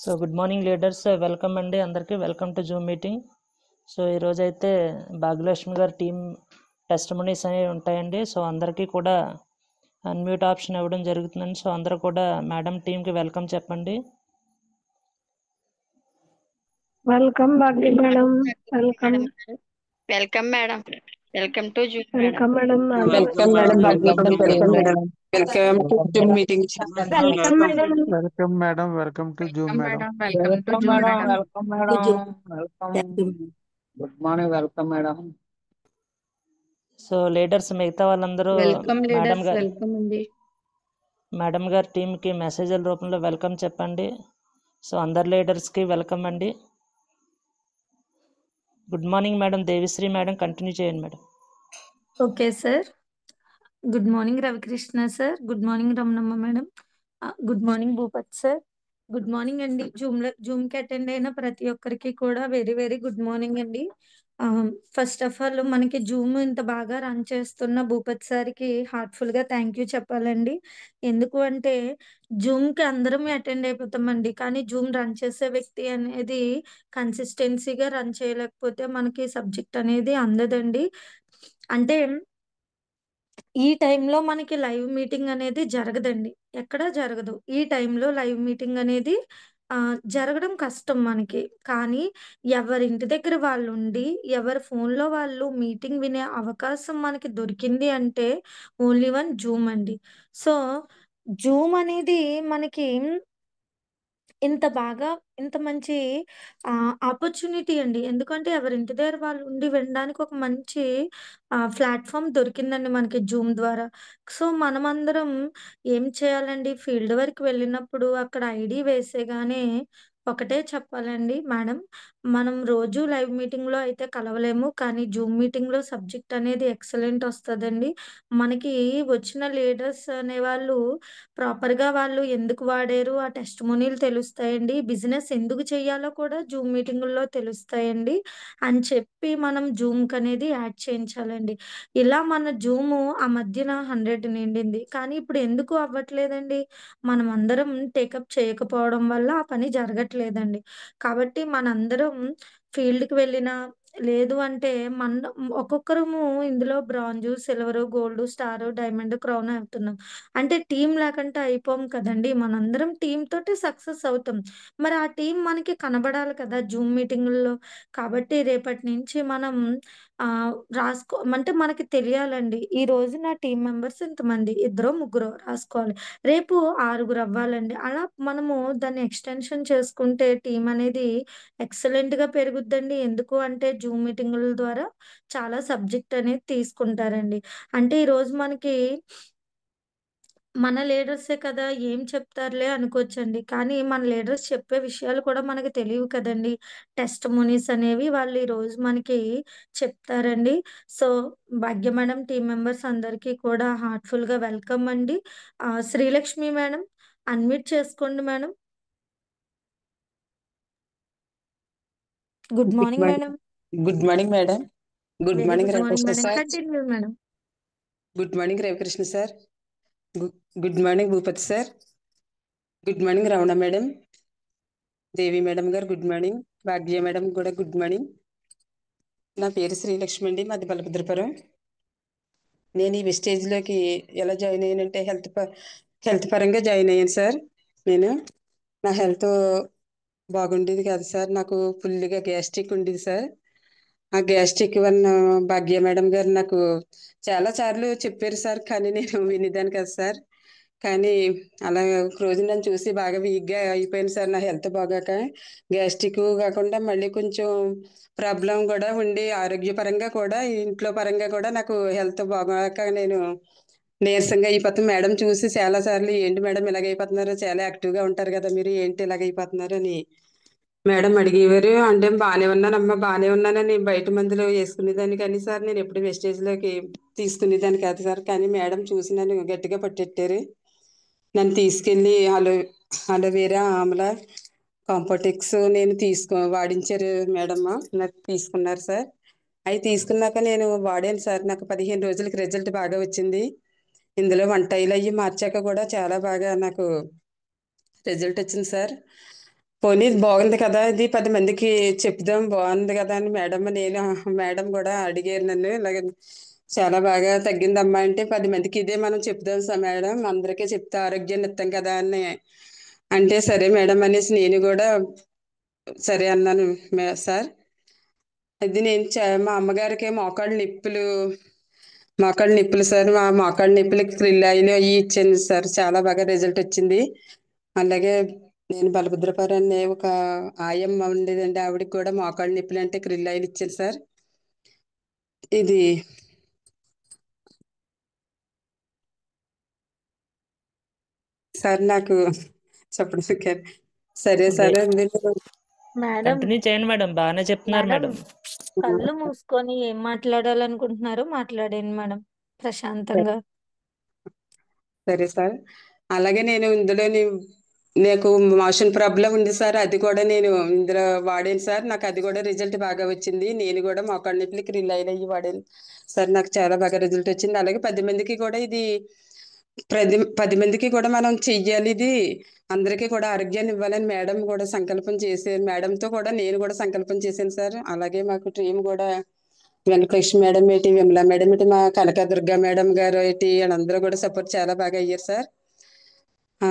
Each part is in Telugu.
So good morning leaders, welcome అండి అందరికీ. Welcome to Zoom meeting. So ఈరోజైతే భాగ్యలక్ష్మి గారి టీం టెస్టిమనీస్ అనేవి ఉంటాయండి. సో అందరికీ కూడా అన్మ్యూట్ ఆప్షన్ ఇవ్వడం జరుగుతుందండి. సో అందరూ కూడా మేడం టీంకి వెల్కమ్ చెప్పండి. Welcome Bhagya madam. Welcome welcome madam. Welcome to Zoom welcome madam. Welcome madam. Welcome madam. Welcome to Zoom meeting. Welcome madam. Welcome madam. Welcome to Zoom madam. Welcome madam. Welcome madam. Welcome. Good morning. Welcome madam. So leaders మిగతా వాళ్ళందరూ వెల్కమ్ అండి. మేడం గారి టీంకి మెసేజ్ల రూపంలో వెల్కమ్ చెప్పండి. సో అందరు లీడర్స్కి వెల్కమ్ అండి. Good morning madam. Devisri madam continue చేయండి madam. Okay sir. Good morning Ravikrishna sir. Good morning Ramanamma madam. Good morning Bhupat sir. Good morning అండి. జూమ్కి అటెండ్ అయిన ప్రతి ఒక్కరికి కూడా వెరీ వెరీ గుడ్ మార్నింగ్ అండి. ఫస్ట్ ఆఫ్ ఆల్ మనకి జూమ్ ఇంత బాగా రన్ చేస్తున్న భూపత్ సార్కి హార్ట్ఫుల్గా థ్యాంక్ యూ చెప్పాలండి. ఎందుకు అంటే జూమ్కి అందరం అటెండ్ అయిపోతామండి, కానీ జూమ్ రన్ చేసే వ్యక్తి అనేది కన్సిస్టెన్సీగా రన్ చేయలేకపోతే మనకి సబ్జెక్ట్ అనేది అందదండి. అంటే ఈ టైంలో మనకి లైవ్ మీటింగ్ అనేది జరగదండి, ఎక్కడా జరగదు. ఈ టైంలో లైవ్ మీటింగ్ అనేది జరగడం కష్టం మనకి. కానీ ఎవరి ఇంటి దగ్గర వాళ్ళు ఉండి ఎవరి ఫోన్లో వాళ్ళు మీటింగ్ వినే అవకాశం మనకి దొరికింది అంటే ఓన్లీ వన్ జూమ్ అండి. సో జూమ్ అనేది మనకి ఇంత బాగా ఇంత మంచి ఆపర్చునిటీ అండి. ఎందుకంటే ఎవరింటి దగ్గర వాళ్ళు ఉండి వినడానికి ఒక మంచి ప్లాట్ఫామ్ దొరికిందండి మనకి జూమ్ ద్వారా. సో మనమందరం ఏం చేయాలండి, ఫీల్డ్ వరకు వెళ్ళినప్పుడు అక్కడ ఐడి వేసేగానే ఒకటే చెప్పాలండి మేడం, మనం రోజు లైవ్ మీటింగ్లో అయితే కలవలేము, కానీ జూమ్ మీటింగ్లో సబ్జెక్ట్ అనేది ఎక్సలెంట్ వస్తుందండి. మనకి వచ్చిన లీడర్స్ అనేవాళ్ళు ప్రాపర్‌గా వాళ్ళు ఎందుకు వాడారు, ఆ టెస్టిమోనీలు తెలుస్తాయండి. బిజినెస్ ఎందుకు చేయాలో కూడా జూమ్ మీటింగుల్లో తెలుస్తాయండి అని చెప్పి మనం జూమ్‌కనేది యాడ్ చేయించాలండి. ఇలా మన జూము ఆ మధ్యన 100 నిండింది. కానీ ఇప్పుడు ఎందుకు అవ్వట్లేదండి? మనమందరం టేకప్ చేయకపోవడం వల్ల ఆ పని జరగట్లేదండి. కాబట్టి మనందరం ఫీల్డ్‌కి వెళ్ళినా, లేదు అంటే ఒక్కొక్కరము ఇందులో bronze, silver, gold, star, diamond, crown అవుతున్నాం. అంటే టీమ్ లేకుంటే అయిపోం కదండీ! మనందరం టీమ్ తోటి సక్సెస్ అవుతాం. మరి ఆ టీమ్ మనకి కనబడాలి కదా జూమ్ మీటింగుల్లో. కాబట్టి రేపటి నుంచి మనం అంటే మనకి తెలియాలండి. ఈరోజు నా టీమ్ మెంబర్స్ ఇంతమంది, ఇద్దరో, ముగ్గురో రాసుకోవాలి. రేపు 6 అవ్వాలండి. అలా మనము దాన్ని ఎక్స్‌టెన్షన్ చేసుకుంటే టీమ్ అనేది ఎక్సలెంట్‌గా పెరుగుద్దండి. ఎందుకు అంటే జూమ్ మీటింగుల ద్వారా చాలా సబ్జెక్ట్ అనేది తీసుకుంటారండి. అంటే ఈరోజు మనకి మన లీడర్సే కదా ఏం చెప్తారులే అనుకోవచ్చండి. కానీ మన లీడర్స్ చెప్పే విషయాలు కూడా మనకు తెలియవు కదండీ. టెస్టిమోనీస్ అనేవి వాళ్ళు ఈరోజు మనకి చెప్తారండి. So Bhagya madam, team members అందరికీ కూడా హార్ట్‌ఫుల్‌గా వెల్కమ్ అండి. శ్రీలక్ష్మి మేడం అన్మ్యూట్ చేసుకోండి madam. Good morning madam. Good morning madam. Good very morning good morning Ravikrishna madam. Sir. Continue madam. Good morning Ravikrishna sir. Good morning Bhupathi sir. Good morning Ramana madam. Devi madam గారు గుడ్ మార్నింగ్. భాగ్య మేడం కూడా గుడ్ మార్నింగ్. నా పేరు శ్రీలక్ష్మి అండి, మాది బలభద్రపురం. నేను ఈ విస్టేజ్లోకి ఎలా జాయిన్ అయ్యానంటే హెల్త్ పరంగా జాయిన్ అయ్యాను సార్. నా హెల్త్ బాగుండేది కాదు సార్. నాకు ఫుల్గా గ్యాస్ట్రిక్ ఉండేది సార్. ఆ గ్యాస్ట్రిక్ వల్ల భాగ్య మేడం గారు నాకు చాలా సార్లు చెప్పారు సార్, కానీ నేను వినేదాన్ని కాదు సార్. కానీ అలా ఒక రోజు నన్ను చూసి బాగా వీక్గా అయిపోయింది సార్. నా హెల్త్ బాగాక గ్యాస్ట్రిక్ కాకుండా మళ్ళీ కొంచెం ప్రాబ్లం కూడా ఉండి ఆరోగ్యపరంగా కూడా ఇంట్లో పరంగా కూడా నాకు హెల్త్ బాగాక నేను నీరసంగా అయిపోతాను. మేడం చూసి చాలా సార్లు ఏంటి మేడం ఇలాగ అయిపోతున్నారు, చాలా యాక్టివ్గా ఉంటారు కదా మీరు, ఏంటి ఇలాగ అయిపోతున్నారు అని మేడం అడిగేవారు. అంటే బాగానే ఉన్నానమ్మా, బాగానే ఉన్నానని బయట మందులు వేసుకునేదాన్ని, కానీ సార్ నేను ఎప్పుడు వెస్టేజ్లోకి తీసుకునేదాన్ని కాదు సార్. కానీ మేడం చూసి నన్ను గట్టిగా పట్టెట్టారు. నన్ను తీసుకెళ్ళి అలోవేరా, ఆమ్లా, కాంపోటెక్స్ నేను వాడించారు మేడమ్, నాకు తీసుకున్నారు సార్. అవి తీసుకున్నాక నేను వాడాను సార్. నాకు 15 రోజులకి రిజల్ట్ బాగా వచ్చింది. ఇందులో వంటలు అవి మార్చాక కూడా చాలా బాగా నాకు రిజల్ట్ వచ్చింది సార్. పోనీ ఇది బాగుంది కదా, ఇది 10 మందికి చెప్దాం బాగుంది కదా అని మేడం కూడా అడిగారు నన్ను. ఇలాగ చాలా బాగా తగ్గిందమ్మా అంటే 10 మందికి ఇదే మనం చెప్దాం మేడం, అందరికీ చెప్తే ఆరోగ్యాన్ని ఇస్తాం కదా అని అంటే, సరే మేడం అనేసి నేను కూడా సరే అన్నాను సార్. అది మా అమ్మగారికి మోకాళ్ళ నొప్పులు సార్. మా మోకాళ్ళ నొప్పులకి క్రిల్ ఆయిల్ అవి ఇచ్చాను సార్, చాలా బాగా రిజల్ట్ వచ్చింది. అలాగే నేను బలభద్రపురం అనే ఒక ఆయమ్మ ఉండేదండి, ఆవిడకి కూడా మోకాళ్ళ నొప్పులు అంటే క్రిల్ ఆయిల్ ఇచ్చాను సార్. ఇది సార్ నాకు చెప్పడం సరే సరే మేడం కంటిన్యూ చేయండి మేడం, బాగానే చెప్తున్నారు మేడం మేడం. కళ్ళు మూసుకొని ఏం మాట్లాడాలనుకుంటున్నారో మాట్లాడండి మేడం ప్రశాంతంగా. సరే సార్. అలాగే నేను ఇందులోని నాకు మోషన్ ప్రాబ్లం ఉంది సార్, అది కూడా నేను ఇందులో వాడాను సార్. నాకు అది కూడా రిజల్ట్ బాగా వచ్చింది. నేను కూడా మోకాళ్ళ నొప్పులకి రిలైన్ అయ్యి వాడాను సార్, నాకు చాలా బాగా రిజల్ట్ వచ్చింది. అలాగే 10 మందికి కూడా ఇది 10 మందికి కూడా మనం చెయ్యాలి, ఇది అందరికీ కూడా ఆరోగ్యాన్ని ఇవ్వాలని మేడం కూడా సంకల్పం చేశారు. మేడంతో కూడా నేను కూడా సంకల్పం చేశాను సార్. అలాగే మాకు టీం కూడా వెంకటలక్ష్మి మేడం ఏంటి, విమలా మేడం ఏంటి, మా కనకదుర్గ మేడం గారు ఏంటి, వాళ్ళందరూ కూడా సపోర్ట్ చాలా బాగా అయ్యారు సార్. ఆ,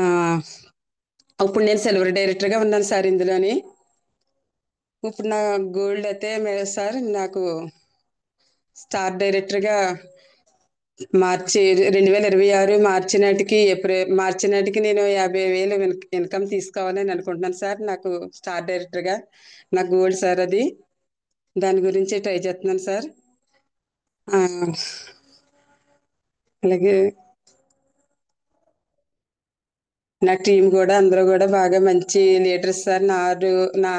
ఇప్పుడు నేను సిల్వర్ డైరెక్టర్గా ఉన్నాను సార్ ఇందులోని. ఇప్పుడు నా గోల్డ్ అయితే సార్ నాకు స్టార్ డైరెక్టర్గా మార్చి 2026 మార్చి నాటికి నేను 50,000 ఇన్కమ్ తీసుకోవాలని అనుకుంటున్నాను సార్. నాకు స్టార్ డైరెక్టర్గా నా గోల్డ్ సార్ అది, దాని గురించి ట్రై చేస్తున్నాను సార్. ఆ, అలాగే నా టీం కూడా అందరూ కూడా బాగా మంచి లీడర్స్ సార్. నా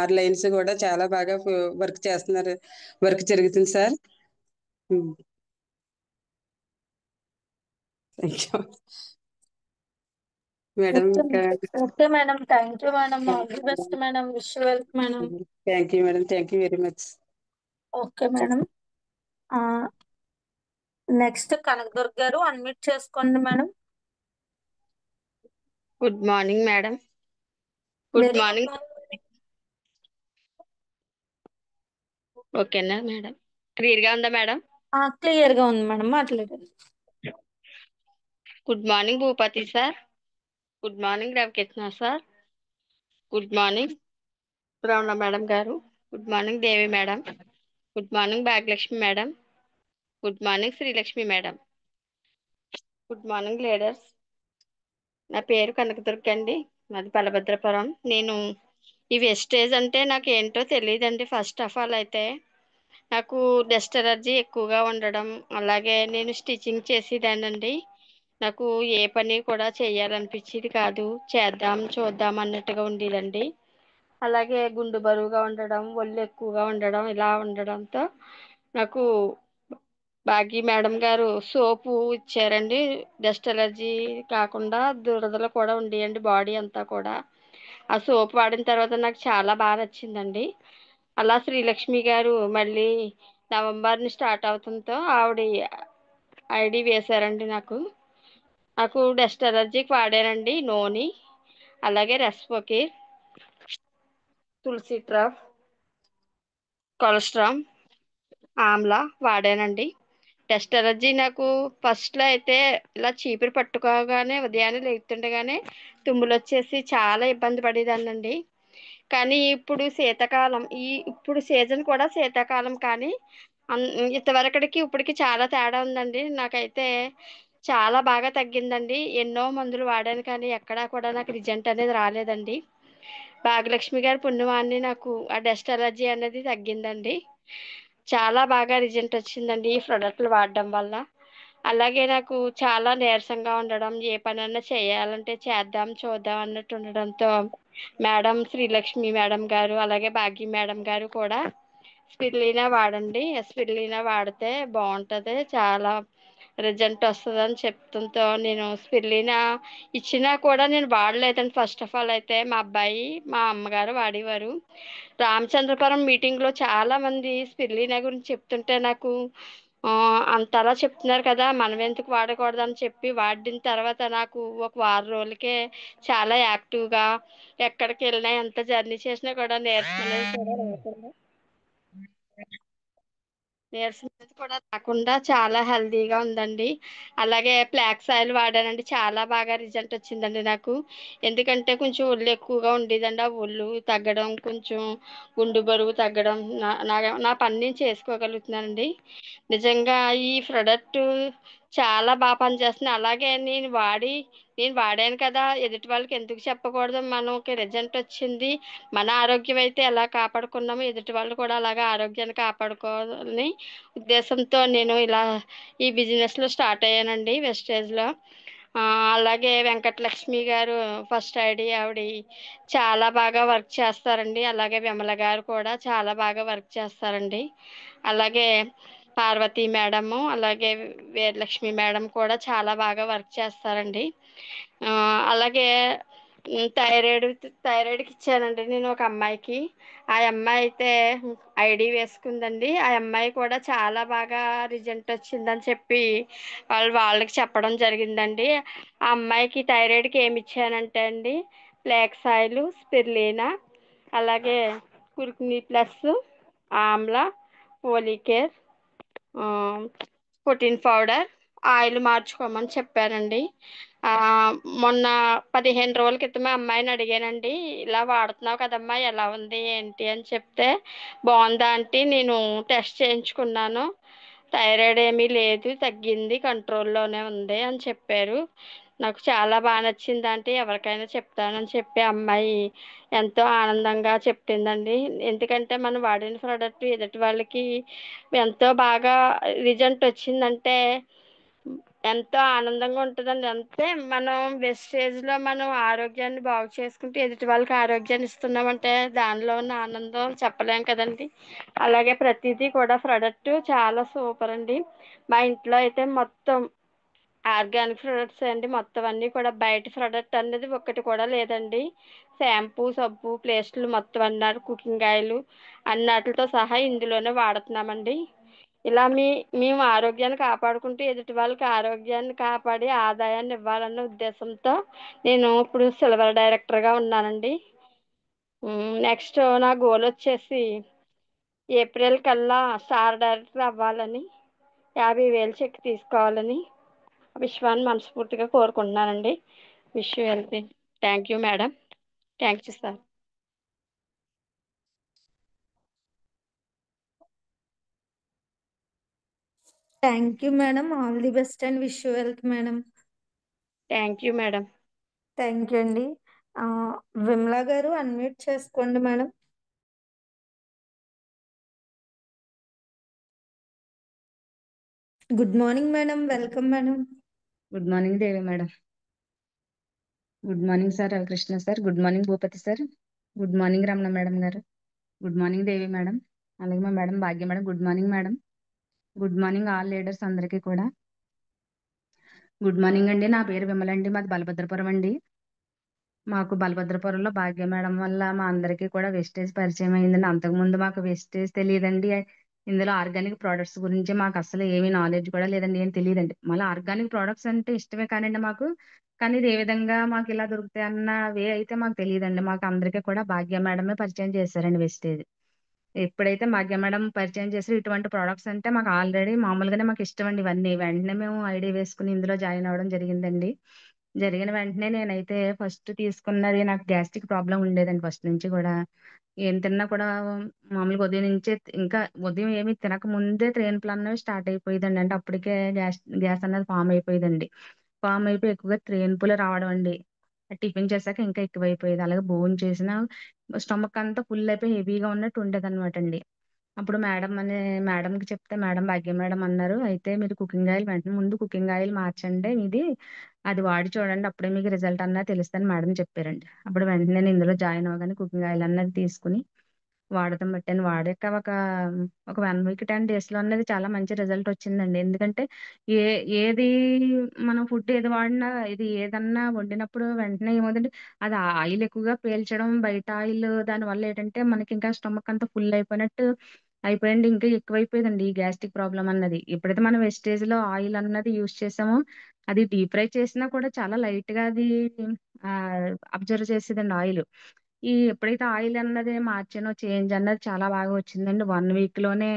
ఆరు లైన్స్ కూడా చాలా బాగా వర్క్ చేస్తున్నారు, వర్క్ జరుగుతుంది sir. Thank you madam. Okay madam, thank you madam, all the best madam, wish you well madam. Thank you madam, thank you very much. Okay madam. Next Kanakadurga గారు అన్మ్యూట్ చేసుకోండి madam. Good morning madam. Good morning. ఓకేనా మేడం, క్లియర్ గా ఉందా మేడం? క్లియర్ గా ఉంది మేడం, మాట్లాడండి. Good morning Bhupathi sir. Good morning Ravikrishna sir. Good morning Ramana madam గారు. Good morning Devi madam. Good morning Bhagyalakshmi madam. Good morning Srilakshmi madam. Good morning leaders. నా పేరు కనకదుర్గ అండి, మాది బలభద్రపురం. నేను ఈ వెస్టేజ్ అంటే నాకు ఏంటో తెలియదండి. ఫస్ట్ ఆఫ్ ఆల్ అయితే నాకు డస్ట్ ఎలర్జీ ఎక్కువగా ఉండడం, అలాగే నేను స్టిచ్చింగ్ చేసేదానండి. నాకు ఏ పని కూడా చేయాలనిపించేది కాదు, చేద్దాం చూద్దాం అన్నట్టుగా ఉండేదండి. అలాగే గుండు బరువుగా ఉండడం, ఒళ్ళు ఎక్కువగా ఉండడం, ఇలా ఉండడంతో నాకు భాగ్య మేడం గారు సోపు ఇచ్చారండి. డస్ట్ ఎలర్జీ కాకుండా దురదలు కూడా ఉండేయండి బాడీ అంతా కూడా. ఆ సోప్ వాడిన తర్వాత నాకు చాలా బాగా నచ్చిందండి. అలా శ్రీలక్ష్మి గారు మళ్ళీ నవంబర్ని స్టార్ట్ అవుతుందో ఆవిడ ఐడి వేశారండి నాకు. డస్ట్ ఎలర్జీకి వాడానండి నోని, అలాగే రెస్పోకి, తులసి ట్రఫ్, కొలెస్ట్రామ్, ఆమ్లా వాడానండి. డస్ట్ ఎలర్జీ నాకు ఫస్ట్లో అయితే ఇలా చీపురు పట్టుకోగానే ఉదయాన్నే లేస్తుండగానే తుమ్ములు వచ్చేసి చాలా ఇబ్బంది పడేదాన్నండి. కానీ ఇప్పుడు సీజన్ కూడా శీతాకాలం, కానీ ఇంతవరకటికి ఇప్పటికి చాలా తేడా ఉందండి. నాకైతే చాలా బాగా తగ్గిందండి. ఎన్నో మందులు వాడాను కానీ ఎక్కడా కూడా నాకు రిజల్ట్ అనేది రాలేదండి. భాగ్యలక్ష్మి గారి పుణ్యమాన్ని నాకు ఆ డస్ట్ ఎలర్జీ అనేది తగ్గిందండి. చాలా బాగా రిజల్ట్ వచ్చిందండి ఈ ప్రోడక్ట్లు వాడడం వల్ల. అలాగే నాకు చాలా నీరసంగా ఉండడం, ఏ పనైనా చేయాలంటే చేద్దాం చూద్దాం అన్నట్టు ఉండడంతో శ్రీలక్ష్మి మేడం గారు అలాగే భాగ్య మేడం గారు కూడా స్పిరులినా వాడండి, స్పిరులినా వాడితే బాగుంటుంది, చాలా రిజల్ట్ వస్తుంది అని చెప్తుంతో నేను స్పిరులినా ఇచ్చినా కూడా నేను వాడలేదండి. ఫస్ట్ ఆఫ్ ఆల్ అయితే మా అబ్బాయి మా అమ్మగారు వాడేవారు. రామచంద్రపురం మీటింగ్లో చాలా మంది స్పిరులినా గురించి చెప్తుంటే నాకు అంతలా చెప్తున్నారు కదా, మనం ఎందుకు వాడకూడదని చెప్పి వాడిన తర్వాత నాకు ఒక వారం రోజులకే చాలా యాక్టివ్గా, ఎక్కడికి వెళ్ళినా ఎంత జర్నీ చేసినా కూడా నీరసం అనేది కూడా రాకుండా నీరసం అనేది కూడా రాకుండా చాలా హెల్తీగా ఉందండి. అలాగే ఫ్లాక్స్ ఆయిల్ వాడానండి, చాలా బాగా రిజల్ట్ వచ్చిందండి నాకు. ఎందుకంటే కొంచెం ఒళ్ళు ఎక్కువగా ఉండేదండి, ఆ ఒళ్ళు తగ్గడం, కొంచెం గుండు బరువు తగ్గడం, నా నా నా పని నేను చేసుకోగలుగుతున్నానండి. నిజంగా ఈ ప్రోడక్ట్ చాలా బాగా పనిచేస్తుంది. అలాగే నేను వాడాను కదా, ఎదుటి వాళ్ళకి ఎందుకు చెప్పకూడదు, మనకి రిజల్ట్ వచ్చింది, మన ఆరోగ్యం అయితే ఎలా కాపాడుకున్నామో ఎదుటి వాళ్ళు కూడా అలాగే ఆరోగ్యాన్ని కాపాడుకోవాలని ఉద్దేశంతో నేను ఇలా ఈ బిజినెస్లో స్టార్ట్ అయ్యానండి, వెస్టేజ్లో. ఆ, అలాగే వెంకటలక్ష్మి గారు ఫస్ట్ ఐడి, ఆవిడ చాలా బాగా వర్క్ చేస్తారండి. అలాగే విమల గారు కూడా చాలా బాగా వర్క్ చేస్తారండి. అలాగే పార్వతి మేడము, అలాగే వీరలక్ష్మి మేడం కూడా చాలా బాగా వర్క్ చేస్తారండి. ఆ, అలాగే థైరాయిడ్కి ఇచ్చానండి నేను ఒక అమ్మాయికి. ఆ అమ్మాయి అయితే ఐడి వేసుకుందండి. ఆ అమ్మాయి కూడా చాలా బాగా రిజల్ట్ వచ్చిందని చెప్పి వాళ్ళకి చెప్పడం జరిగిందండి. ఆ అమ్మాయికి థైరాయిడ్కి ఏమి ఇచ్చానంటే అండి, ఫ్లాక్స్ ఆయిల్, స్పిరులినా, అలాగే curcumin plus, amla, Policare, protein powder, oil మార్చుకోమని చెప్పానండి. ఆ, మొన్న 15 రోజుల క్రితమే అమ్మాయిని అడిగానండి, ఇలా వాడుతున్నావు కదమ్మా, ఎలా ఉంది ఏంటి అని చెప్తే, బాగుందా అంటే, నేను టెస్ట్ చేయించుకున్నాను, థైరాయిడ్ ఏమీ లేదు, తగ్గింది, కంట్రోల్లోనే ఉంది అని చెప్పారు. నాకు చాలా బాగా నచ్చింది అంటే, ఎవరికైనా చెప్తానని చెప్పి అమ్మాయి ఎంతో ఆనందంగా చెప్పిందండి. ఎందుకంటే మనం వాడిన ప్రోడక్ట్ ఎదుటి వాళ్ళకి ఎంతో బాగా రిజల్ట్ వచ్చిందంటే ఎంతో ఆనందంగా ఉంటుందండి. అంతే, మనం వెస్టేజ్లో మనం ఆరోగ్యాన్ని బాగు చేసుకుంటూ ఎదుటి వాళ్ళకి ఆరోగ్యాన్ని ఇస్తున్నామంటే దానిలో ఉన్న ఆనందం చెప్పలేం కదండి. అలాగే ప్రతిదీ కూడా ప్రోడక్ట్ చాలా సూపర్ అండి. మా ఇంట్లో అయితే మొత్తం ఆర్గానిక్ ప్రొడక్ట్స్ అండి, మొత్తం అన్నీ కూడా. బయట ప్రోడక్ట్ అనేది ఒక్కటి కూడా లేదండి. షాంపూ, సబ్బు, పేస్టులు మొత్తం అన్నారు, కుకింగ్ ఆయిల్ అన్నటితో సహా ఇందులోనే వాడుతున్నామండి. ఇలా మేము ఆరోగ్యాన్ని కాపాడుకుంటూ ఎదుటి వాళ్ళకి ఆరోగ్యాన్ని కాపాడి ఆదాయాన్ని ఇవ్వాలన్న ఉద్దేశంతో నేను ఇప్పుడు సిల్వర్ డైరెక్టర్గా ఉన్నానండి. నెక్స్ట్ నా గోల్ వచ్చేసి ఏప్రిల్ కల్లా స్టార్ డైరెక్టర్ అవ్వాలని, 50,000 చెక్ తీసుకోవాలని విశ్వాన్ని మనస్ఫూర్తిగా కోరుకుంటున్నానండి. Wish you healthy. Thank you madam. Thank you sir. Thank you madam. All the best and wish you wealth madam. Thank you madam. Thank you అండి. ఆ, విమలా గారు అన్మ్యూట్ చేసుకోండి madam. Good morning madam, welcome madam. Good morning Devi madam. Good morning sir Ravikrishna sir. Good morning Bhupathi sir. Good morning Ramana madam గారు. Good morning Devi madam. అలాగే మా madam Bhagya madam. Good morning madam. Good morning all leaders అందరికీ కూడా గుడ్ మార్నింగ్ అండి. నా పేరు విమల అండి, మాది బలభద్రపురం అండి. మాకు బలభద్రపురంలో భాగ్య మేడం వల్ల మా అందరికీ కూడా వెస్టేజ్ పరిచయం అయిందండి. అంతకుముందు మాకు వెస్టేజ్ తెలియదండి. ఇందులో ఆర్గానిక్ ప్రోడక్ట్స్ గురించి మాకు అసలు ఏమీ నాలెడ్జ్ కూడా లేదండి, ఏం తెలియదండి. మళ్ళీ ఆర్గానిక్ ప్రోడక్ట్స్ అంటే ఇష్టమే కానండి మాకు, కానీ ఇది ఏ విధంగా మాకు ఇలా దొరుకుతాయి అన్న వే అయితే మాకు తెలియదండి. మాకు అందరికీ కూడా భాగ్య మేడమే పరిచయం చేశారండి వెస్టేజ్. ఎప్పుడైతే భాగ్య మేడం పరిచయం చేసి ఇటువంటి ప్రోడక్ట్స్ అంటే మాకు ఆల్రెడీ మామూలుగానే మాకు ఇష్టం అండి ఇవన్నీ, వెంటనే మేము ఐడి వేసుకుని ఇందులో జాయిన్ అవ్వడం జరిగిందండి. జరిగిన వెంటనే నేనైతే ఫస్ట్ తీసుకున్నది, నాకు గ్యాస్ట్రిక్ ప్రాబ్లం ఉండేదండి ఫస్ట్ నుంచి కూడా. ఏం తిన్నా కూడా మామూలుగా ఉదయం నుంచే, ఇంకా ఉదయం ఏమి తినక ముందే త్రేన్పులు అన్నవి స్టార్ట్ అయిపోయిందండి. అంటే అప్పటికే గ్యాస్ అన్నది ఫామ్ అయిపోయిందండి. ఫామ్ అయిపోయి ఎక్కువగా త్రేన్పులు రావడం అండి. టిఫిన్ చేశాక ఇంకా ఎక్కువైపోయేది. అలాగే భోజనం చేసిన స్టమక్ అంతా ఫుల్ అయిపోయి హెవీగా ఉన్నట్టు ఉండేది అనమాట అండి. అప్పుడు మేడంకి చెప్తే మేడం భాగ్య మేడం అన్నారు, అయితే మీరు కుకింగ్ ఆయిల్ వెంటనే ముందు కుకింగ్ ఆయిల్ మార్చండి ఇది, అది వాడి చూడండి, అప్పుడే మీకు రిజల్ట్ అన్నది తెలుస్తుందని మేడం చెప్పారండి. అప్పుడు వెంటనే నేను ఇందులో జాయిన్ అవ్వగానే కుకింగ్ ఆయిల్ అన్నది తీసుకుని వాడటం బట్టాను. వాడాక ఒక 1 వీక్ 10 days లో అనేది చాలా మంచి రిజల్ట్ వచ్చిందండి. ఎందుకంటే ఏ ఏది మనం ఫుడ్ ఏది వాడినా, ఇది ఏదన్నా వండినప్పుడు వెంటనే ఏమవుతుందంటే అది ఆయిల్ ఎక్కువగా పీల్చడం, బయట ఆయిల్, దాని వల్ల ఏంటంటే మనకి ఇంకా స్టమక్ అంతా ఫుల్ అయిపోయినట్టు అయిపోయింది, ఇంకా ఎక్కువైపోయిందండి ఈ గ్యాస్ట్రిక్ ప్రాబ్లం అన్నది. ఎప్పుడైతే మనం వెస్టేజ్ లో ఆయిల్ అన్నది యూస్ చేసామో, అది డీప్ ఫ్రై చేసినా కూడా చాలా లైట్ గా అది అబ్జర్వ్ చేసేదండి ఆయిల్. ఎప్పుడైతే ఆయిల్ అన్నది మార్చానో, చేంజ్ అన్నది చాలా బాగా వచ్చిందండి. 1 వీక్ లోనే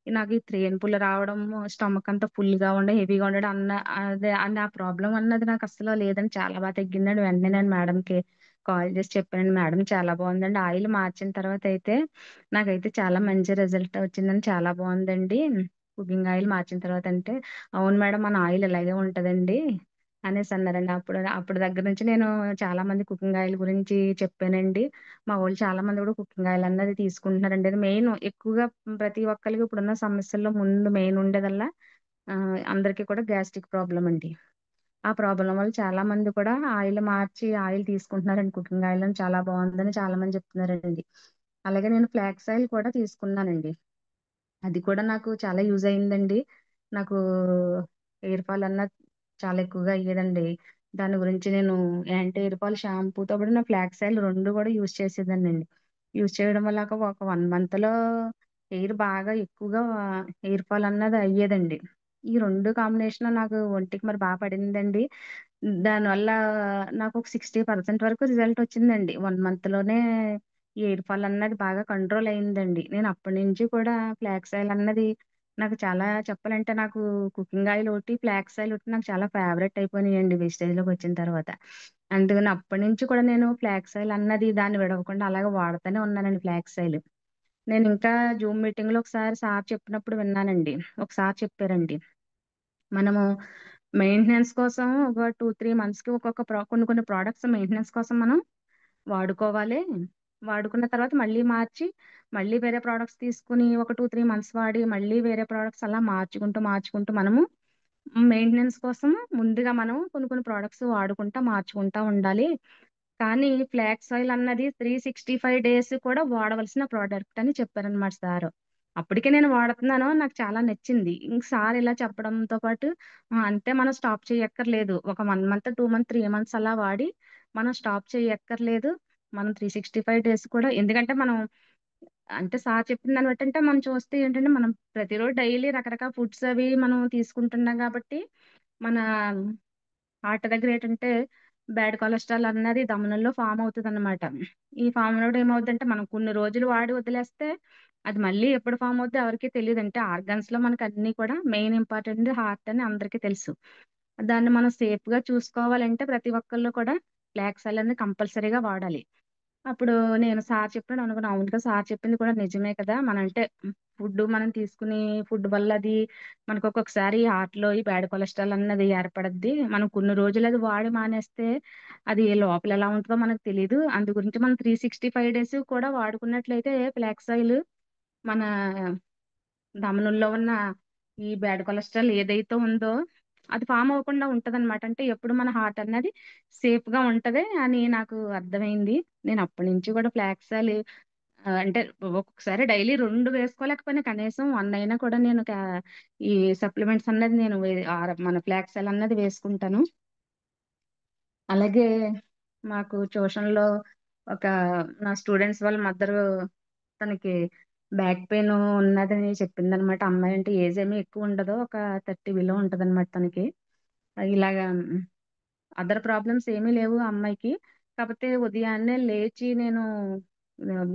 నాకు ఈ త్రేన్పులు రావడం, స్టమక్ అంతా ఫుల్ గా ఉండే, హెవీగా ఉండడం అదే అన్న ఆ ప్రాబ్లం అన్నది నాకు అసలు లేదండి. చాలా బాగా తగ్గిందండి. వెంటనే నేను మేడం కి కాల్ చేసి చెప్పానండి, మేడం చాలా బాగుందండి ఆయిల్ మార్చిన తర్వాత అయితే నాకైతే చాలా మంచి రిజల్ట్ వచ్చిందని, చాలా బాగుందండి కుకింగ్ ఆయిల్ మార్చిన తర్వాత. అంటే అవును మేడం, మన ఆయిల్ ఇలాగే ఉంటదండి అనేసి అన్నారండి. అప్పుడు దగ్గర నుంచి నేను చాలా మంది కుకింగ్ ఆయిల్ గురించి చెప్పానండి. మా వాళ్ళు చాలా మంది కూడా కుకింగ్ ఆయిల్ అన్నది తీసుకుంటున్నారండి. అది మెయిన్ ఎక్కువగా ప్రతి ఒక్కరికి ఇప్పుడున్న సమస్యల్లో ముందు మెయిన్ ఉండేదల్లా ఆ, అందరికీ కూడా గ్యాస్ట్రిక్ ప్రాబ్లం అండి. ఆ ప్రాబ్లం వల్ల చాలా మంది కూడా ఆయిల్ మార్చి ఆయిల్ తీసుకుంటున్నారండి. కుకింగ్ ఆయిల్ అని చాలా బాగుందని చాలా మంది చెప్తున్నారండి. అలాగే నేను ఫ్లాక్స్ ఆయిల్ కూడా తీసుకున్నానండి. అది కూడా నాకు చాలా యూజ్ అయిందండి. నాకు హెయిర్ ఫాల్ అన్నది చాలా ఎక్కువగా అయ్యేదండి. దాని గురించి నేను యాంటీ హెయిర్ ఫాల్ షాంపూతో పాటు నా ఫ్లాక్స్ ఆయిల్ రెండు కూడా యూజ్ చేసేదానండి. యూజ్ చేయడం వల్ల ఒక 1 మంత్ లో హెయిర్ బాగా ఎక్కువగా హెయిర్ ఫాల్ అన్నది అయ్యేదండి. ఈ రెండు కాంబినేషన్ నాకు ఒంటికి మరి బాగా పడిందండి. దానివల్ల నాకు ఒక 60% వరకు రిజల్ట్ వచ్చిందండి. 1 మంత్ లోనే ఈ హెయిర్ ఫాల్ అన్నది బాగా కంట్రోల్ అయిందండి. నేను అప్పటి నుంచి కూడా ఫ్లాక్స్ ఆయిల్ అన్నది నాకు చాలా, చెప్పాలంటే నాకు కుకింగ్ ఆయిల్ ఒకటి, ఫ్లాక్స్ ఆయిల్ ఒకటి నాకు చాలా ఫేవరెట్ అయిపోయినాయండి వెస్టేజ్ లోకి వచ్చిన తర్వాత. అందుకని అప్పటి నుంచి కూడా నేను ఫ్లాక్స్ ఆయిల్ అన్నది దాన్ని విడవకుండా అలాగే వాడుతూనే ఉన్నానండి ఫ్లాక్స్ ఆయిల్. నేను ఇంకా జూమ్ మీటింగ్ లో ఒకసారి సార్ చెప్పినప్పుడు విన్నానండి. ఒకసారి చెప్పారండి, మనము మెయింటెనెన్స్ కోసం ఒక 2-3 months కి ఒక్కొక్క కొన్ని కొన్ని ప్రోడక్ట్స్ మెయింటెనెన్స్ కోసం మనం వాడుకోవాలి. వాడుకున్న తర్వాత మళ్ళీ మార్చి మళ్ళీ వేరే ప్రోడక్ట్స్ తీసుకుని ఒక 2-3 months వాడి మళ్ళీ వేరే ప్రోడక్ట్స్ అలా మార్చుకుంటూ మార్చుకుంటూ మనము మెయింటెనెన్స్ కోసం ముందుగా మనం కొన్ని కొన్ని ప్రోడక్ట్స్ వాడుకుంటా మార్చుకుంటా ఉండాలి. కానీ ఫ్లాక్స్ ఆయిల్ అన్నది 365 days కూడా వాడవలసిన ప్రోడక్ట్ అని చెప్పారనమాట సార్. అప్పటికే నేను వాడుతున్నాను, నాకు చాలా నచ్చింది. ఇంక సార్ ఇలా చెప్పడంతో పాటు అంతే, మనం స్టాప్ చేయక్కర్లేదు. ఒక 1 month, 2 months, 3 months అలా వాడి మనం స్టాప్ చేయక్కర్లేదు. మనం 365 days కూడా, ఎందుకంటే మనం అంటే సార్ చెప్పిన దాన్ని బట్టి అంటే మనం చూస్తే ఏంటంటే, మనం ప్రతిరోజు డైలీ రకరకాల ఫుడ్స్ అవి మనం తీసుకుంటున్నాం కాబట్టి మన హార్ట్ దగ్గర ఏంటంటే బ్యాడ్ కొలెస్ట్రాల్ అన్నది దమనంలో ఫామ్ అవుతుంది అనమాట. ఈ ఫామ్ అవడం ఏమవుతుందంటే, మనం కొన్ని రోజులు వాడి వదిలేస్తే అది మళ్ళీ ఎప్పుడు ఫామ్ అవుతుందో ఎవరికీ తెలియదు. అంటే ఆర్గన్స్ లో మనకి అన్ని కూడా మెయిన్ ఇంపార్టెంట్ హార్ట్ అని అందరికీ తెలుసు. దాన్ని మనం సేఫ్ గా చూసుకోవాలంటే ప్రతి ఒక్కళ్ళు కూడా ఫ్లాక్స్ ఆయిల్ అనేది కంపల్సరీగా వాడాలి. అప్పుడు నేను సార్ చెప్పాడు అనుకున్నా, అవునుగా సార్ చెప్పింది కూడా నిజమే కదా. మన అంటే ఫుడ్ మనం తీసుకునే ఫుడ్ వల్ల అది మనకు ఒక్కొక్కసారి హార్ట్ లో ఈ బ్యాడ్ కొలెస్ట్రాల్ అన్నది ఏర్పడద్ది. మనం కొన్ని రోజులు అది వాడి మానేస్తే అది లోపల ఎలా ఉంటుందో మనకు తెలియదు. అందు గురించి మనం 365 days కూడా వాడుకున్నట్లయితే ఫ్లాక్స్ ఆయిల్ మన దమనుల్లో ఉన్న ఈ బ్యాడ్ కొలెస్ట్రాల్ ఏదైతే ఉందో అది ఫామ్ అవ్వకుండా ఉంటదన్నమాట. అంటే ఎప్పుడు మన హార్ట్ అన్నది సేఫ్ గా ఉంటది అని నాకు అర్థమైంది. నేను అప్పటి నుంచి కూడా ఫ్లాక్స్ ఆయిల్ అంటే ఒక్కొక్కసారి డైలీ 2 వేసుకోలేకపోయినా కనీసం 1 అయినా కూడా నేను ఈ సప్లిమెంట్స్ అన్నది నేను మన ఫ్లాక్స్ ఆయిల్ అన్నది వేసుకుంటాను. అలాగే మాకు ట్యూషన్ లో ఒక నా స్టూడెంట్స్ వాళ్ళ మదర్, తనకి బ్యాక్ పెయిన్ ఉన్నదని చెప్పింది అనమాట. అమ్మాయి అంటే ఏజ్ ఏమీ ఎక్కువ ఉండదు, ఒక 30 బిలో ఉంటది అనమాట తనకి. ఇలాగా అదర్ ప్రాబ్లమ్స్ ఏమీ లేవు ఆ అమ్మాయికి. కాకపోతే ఉదయాన్నే లేచి నేను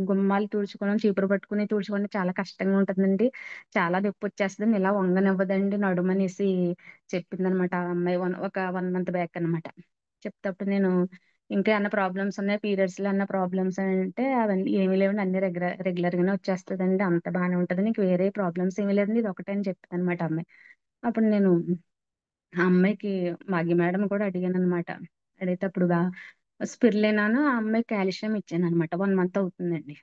గుమ్మాలు తుడుచుకోవడం, చీపురు పట్టుకుని తుడుచుకోవడం చాలా కష్టంగా ఉంటుందండి. చాలా నొప్పి వచ్చేస్తుంది, ఇలా వంగనివ్వదండి నడుమనేసి చెప్పిందనమాట ఆ అమ్మాయి. ఒక 1 month బ్యాక్ అనమాట. చెప్తేప్పుడు నేను ఇంకా ఏమన్నా ప్రాబ్లమ్స్ ఉన్నాయి, పీరియడ్స్ లో అన్న ప్రాబ్లమ్స్ అంటే అవన్నీ ఏమీ లేవండి, అన్ని రెగ్యులర్ గానే వచ్చేస్తుందండి, అంత బాగానే ఉంటది, నీకు వేరే ప్రాబ్లమ్స్ ఏమీ లేదండి, ఇది ఒకటే అని చెప్తాను అనమాట అమ్మాయి. అప్పుడు నేను ఆ అమ్మాయికి మాగి మేడం కూడా అడిగాను అనమాట. అడిగితే అప్పుడు స్పిర్లేనాను ఆ అమ్మాయి కాల్షియం ఇచ్చాను అనమాట. 1 month అవుతుందండి.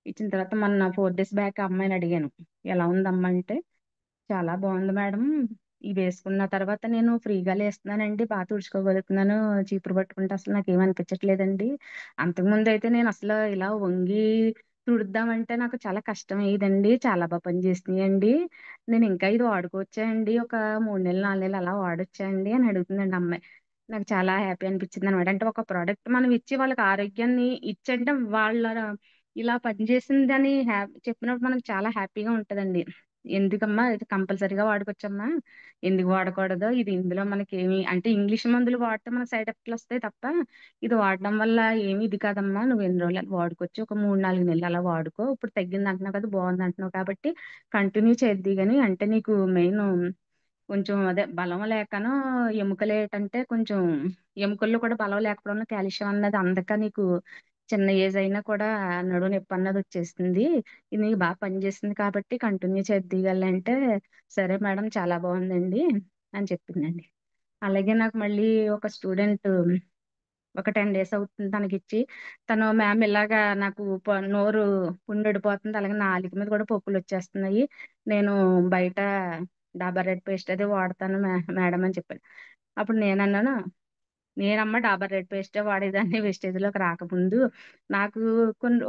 ఇచ్చిన తర్వాత మొన్న 4 days బ్యాక్ ఆ అమ్మాయిని అడిగాను, ఎలా ఉందమ్మా అంటే, చాలా బాగుంది మేడం, ఇవి వేసుకున్న తర్వాత నేను ఫ్రీగా లేస్తున్నానండి, బాగా తుడుచుకోగలుగుతున్నాను, చీపురు పట్టుకుంటే అసలు నాకు ఏమనిపించట్లేదండి. అంతకుముందు అయితే నేను అసలు ఇలా వంగి తుడుద్దామంటే నాకు చాలా కష్టం అయ్యేదండి, చాలా బాగా పనిచేస్తున్నాయండి, నేను ఇంకా ఇది వాడుకోవచ్చా అండి, ఒక 3 నెలలు 4 నెలలు అలా వాడొచ్చా అండి అని అడుగుతుందండి అమ్మాయి. నాకు చాలా హ్యాపీ అనిపించింది అనమాట. అంటే ఒక ప్రోడక్ట్ మనం ఇచ్చి వాళ్ళకి ఆరోగ్యాన్ని ఇచ్చంటే వాళ్ళ ఇలా పనిచేసిందని చెప్పినప్పుడు మనకు చాలా హ్యాపీగా ఉంటదండి. ఎందుకమ్మా ఇది కంపల్సరీగా వాడుకోవచ్చమ్మా, ఎందుకు వాడకూడదు, ఇది ఇందులో మనకి ఏమి అంటే ఇంగ్లీష్ మందులు వాడితే మనకు సైడ్ ఎఫెక్ట్లు వస్తాయి తప్ప ఇది వాడడం వల్ల ఏమి ఇది కాదమ్మా, నువ్వు ఎన్ని రోజులు వాడుకోవచ్చు, ఒక 3-4 నెలలు అలా వాడుకో, ఇప్పుడు తగ్గింది అంటున్నావు కదా, బాగుంది అంటున్నావు కాబట్టి కంటిన్యూ చేద్ది గాని, అంటే నీకు మెయిన్ కొంచెం అదే బలం లేకనో ఎముకలు ఏంటంటే కొంచెం ఎముకల్లో కూడా బలం లేకపోవడం, కాల్షియం అన్నది అందక నీకు చిన్న ఏజ్ అయినా కూడా నడుము నొప్పి అన్నది వచ్చేస్తుంది, ఇది నీకు బాగా పనిచేస్తుంది కాబట్టి కంటిన్యూ చేద్దిగాలంటే సరే మేడం చాలా బాగుందండి అని చెప్పిందండి. అలాగే నాకు మళ్ళీ ఒక స్టూడెంట్ ఒక 10 days అవుతుంది తనకిచ్చి, తను మ్యామ్ ఇలాగా నాకు నోరు పుండెడిపోతుంది, అలాగే నాలుక మీద కూడా పొక్కులు వచ్చేస్తున్నాయి, నేను బయట డాబర్ రెడ్ పేస్ట్ అది వాడతాను మేడం అని చెప్పాడు. అప్పుడు నేనన్నాను, నేనమ్మ డాబర్ రెడ్ పేస్టే వాడేదాన్ని వెస్టేజ్ లోకి రాకముందు, నాకు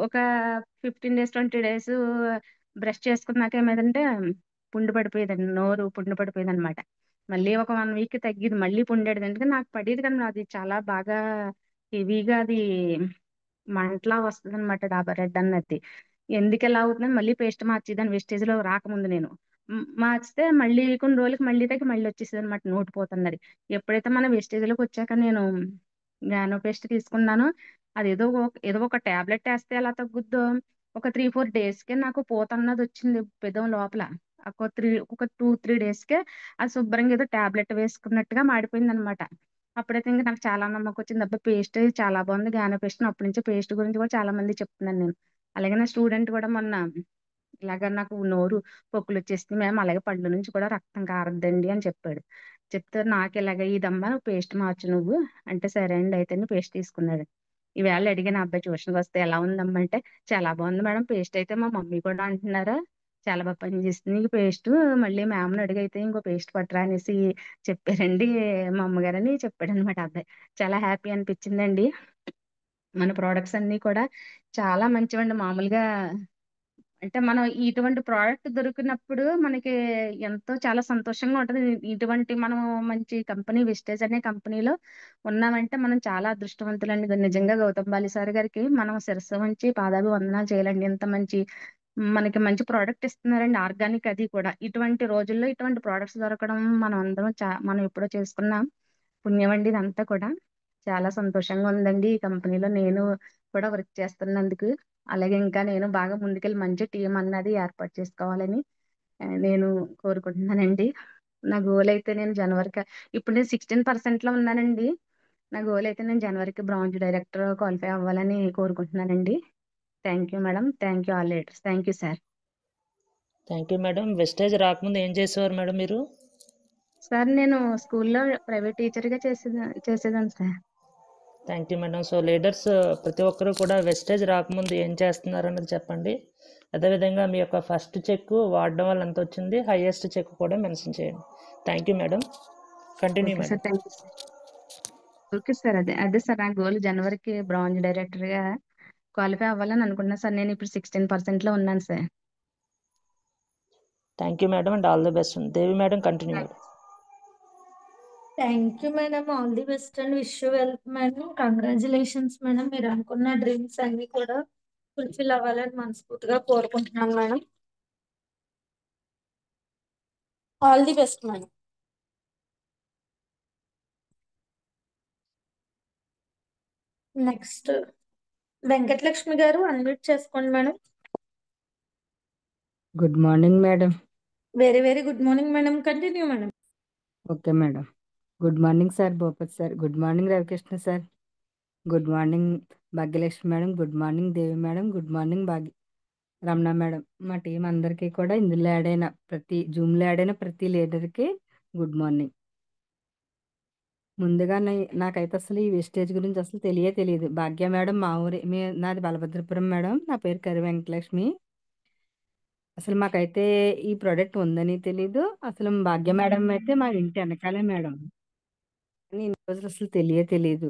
ఒక 15 days 20 days బ్రష్ చేసుకున్నాక ఏమైందంటే పుండు పడిపోయేదండి, నోరు పుండు పడిపోయేది అనమాట. మళ్ళీ ఒక 1 week తగ్గిది, మళ్ళీ పుండేది, ఎందుకంటే నాకు పడేది కానీ అది చాలా బాగా హెవీగా అది మంటలా వస్తుంది అనమాట డాబర్ రెడ్ అన్నది. ఎందుకు ఎలా అవుతుందని మళ్ళీ పేస్ట్ మార్చేదాన్ని వెస్టేజ్ లో రాకముందు నేను. మార్చితే మళ్ళీ కొన్ని రోజులకి మళ్ళీ తగ్గి మళ్ళీ వచ్చేసేది అనమాట, నోటు పోతున్నది. ఎప్పుడైతే మన వెస్టేజ్ లోకి వచ్చాక నేను గానో పేస్ట్ తీసుకున్నానో, అది ఏదో ఒక టాబ్లెట్ వేస్తే ఎలా తగ్గుద్దో, ఒక 3-4 days కే నాకు పూత అన్నది వచ్చింది పెదం లోపల. ఒక 2-3 days కే అది శుభ్రంగా ఏదో టాబ్లెట్ వేసుకున్నట్టుగా మాడిపోయింది అనమాట. అప్పుడైతే ఇంకా నాకు చాలా నమ్మకం వచ్చింది, అబ్బా పేస్ట్ చాలా బాగుంది గానో పేస్ట్. అప్పటి నుంచి పేస్ట్ గురించి కూడా చాలా మంది చెప్తున్నాను నేను. అలాగే నా స్టూడెంట్ కూడా మొన్న ఇలాగ నాకు నోరు పొక్కులు వచ్చేసింది మ్యామ్, అలాగే పళ్ళు నుంచి కూడా రక్తం కారద్దండి అని చెప్పాడు. చెప్తే నాకు ఇలాగ ఇదమ్మా పేస్ట్ మార్చు నువ్వు అంటే, సరే అండి అయితే పేస్ట్ తీసుకున్నాడు. ఈవేళ అడిగిన అబ్బాయి ట్యూషన్కి వస్తే ఎలా ఉందమ్మా అంటే, చాలా బాగుంది మేడం పేస్ట్ అయితే, మా మమ్మీ కూడా అంటున్నారా చాలా బాగా పనిచేస్తుంది నీకు పేస్ట్, మళ్ళీ మ్యామ్ని అడిగైతే ఇంకో పేస్ట్ పట్టరా అనేసి చెప్పారండి మా అమ్మగారని చెప్పాడు అనమాట అబ్బాయి. చాలా హ్యాపీ అనిపించిందండి. మన ప్రోడక్ట్స్ అన్ని కూడా చాలా మంచివండి. మామూలుగా అంటే మనం ఇటువంటి ప్రోడక్ట్ దొరికినప్పుడు మనకి ఎంతో చాలా సంతోషంగా ఉంటది. ఇటువంటి మనం మంచి కంపెనీ విస్టేజ్ అనే కంపెనీలో ఉన్నామంటే మనం చాలా అదృష్టవంతులండి. నిజంగా గౌతమ్ బాలి సార్ గారికి మనం శిరస్సు వంచి పాదాభివందనాలు చేయాలండి. ఇంత మంచి మనకి మంచి ప్రోడక్ట్ ఇస్తున్నారండి, ఆర్గానిక్ అది కూడా. ఇటువంటి రోజుల్లో ఇటువంటి ప్రోడక్ట్స్ దొరకడం మనం అందరం మనం ఎప్పుడో చేసుకున్న పుణ్యం అండి ఇదంతా కూడా. చాలా సంతోషంగా ఉందండి ఈ కంపెనీలో నేను కూడా వర్క్ చేస్తున్నందుకు. అలాగే ఇంకా నేను బాగా ముందుకెళ్ళి మంచి టీం అన్నది ఏర్పాటు చేసుకోవాలని నేను కోరుకుంటున్నానండి. నా గోల్ అయితే నేను జనవరికి, ఇప్పుడు నేను 16% లో ఉన్నానండి. నా గోల్ అయితే నేను జనవరికి బ్రాంచ్ డైరెక్టర్ క్వాలిఫై అవ్వాలని కోరుకుంటున్నానండి. Thank you madam, thank you all leaders, thank you sir. Thank you madam. వెస్టేజ్ రాకముందు ఏం చేసేవారు మేడం మీరు? సార్ నేను స్కూల్లో ప్రైవేట్ టీచర్గా చేసేదాన్ని sir. Thank you madam. So leaders ప్రతి ఒక్కరూ కూడా వెస్టేజ్ రాకముందు ఏం చేస్తున్నారు అన్నది చెప్పండి. అదేవిధంగా మీ యొక్క ఫస్ట్ చెక్ వాడడం వల్ల ఎంత వచ్చింది, హైయెస్ట్ చెక్ కూడా మెన్షన్ చేయండి. Thank you madam. Continue okay madam. Sir, thank you sir. Okay sir, అదే సార్ నా గోల్ జనవరికి బ్రాంచ్ డైరెక్టర్గా క్వాలిఫై అవ్వాలని అనుకున్నా సార్. నేను ఇప్పుడు 16% లో ఉన్నాను sir. Thank you madam and all the best. Devi madam continue madam. Thank you madam, all the best and wish you well madam. Congratulations madam, మీరు అనుకున్న డ్రీమ్స్ అన్ని కూడా ఫుల్ఫిల్ అవ్వాలని మనస్ఫూర్తిగా కోరుకుంటున్నాను madam. All the best madam. Next Venkatalakshmi గారు అన్మ్యూట్ చేసుకోండి madam. Good morning madam. Very very good morning madam, continue madam. Okay madam. Good morning sir Bhupathi sir, good morning Ravikrishna sir, good morning Bhagyalakshmi madam, good morning Devi madam, good morning Ramana madam. మా టీం అందరికీ కూడా ఇందులో యాడ్ అయిన జూమ్లో యాడ్ అయిన ప్రతి లీడర్కి గుడ్ మార్నింగ్. ముందుగా నాకైతే అసలు ఈ వెస్టేజ్ గురించి అసలు తెలియదు. భాగ్య మేడం మా ఊరి నాది బలభద్రపురం మేడం, నా పేరు కరి వెంకటలక్ష్మి. అసలు మాకైతే ఈ ప్రోడక్ట్ ఉందని తెలీదు. అసలు భాగ్య మేడం అయితే మా ఇంటి వెనకాలే మేడం, కానీ ఇన్ని రోజులు అసలు తెలీదు.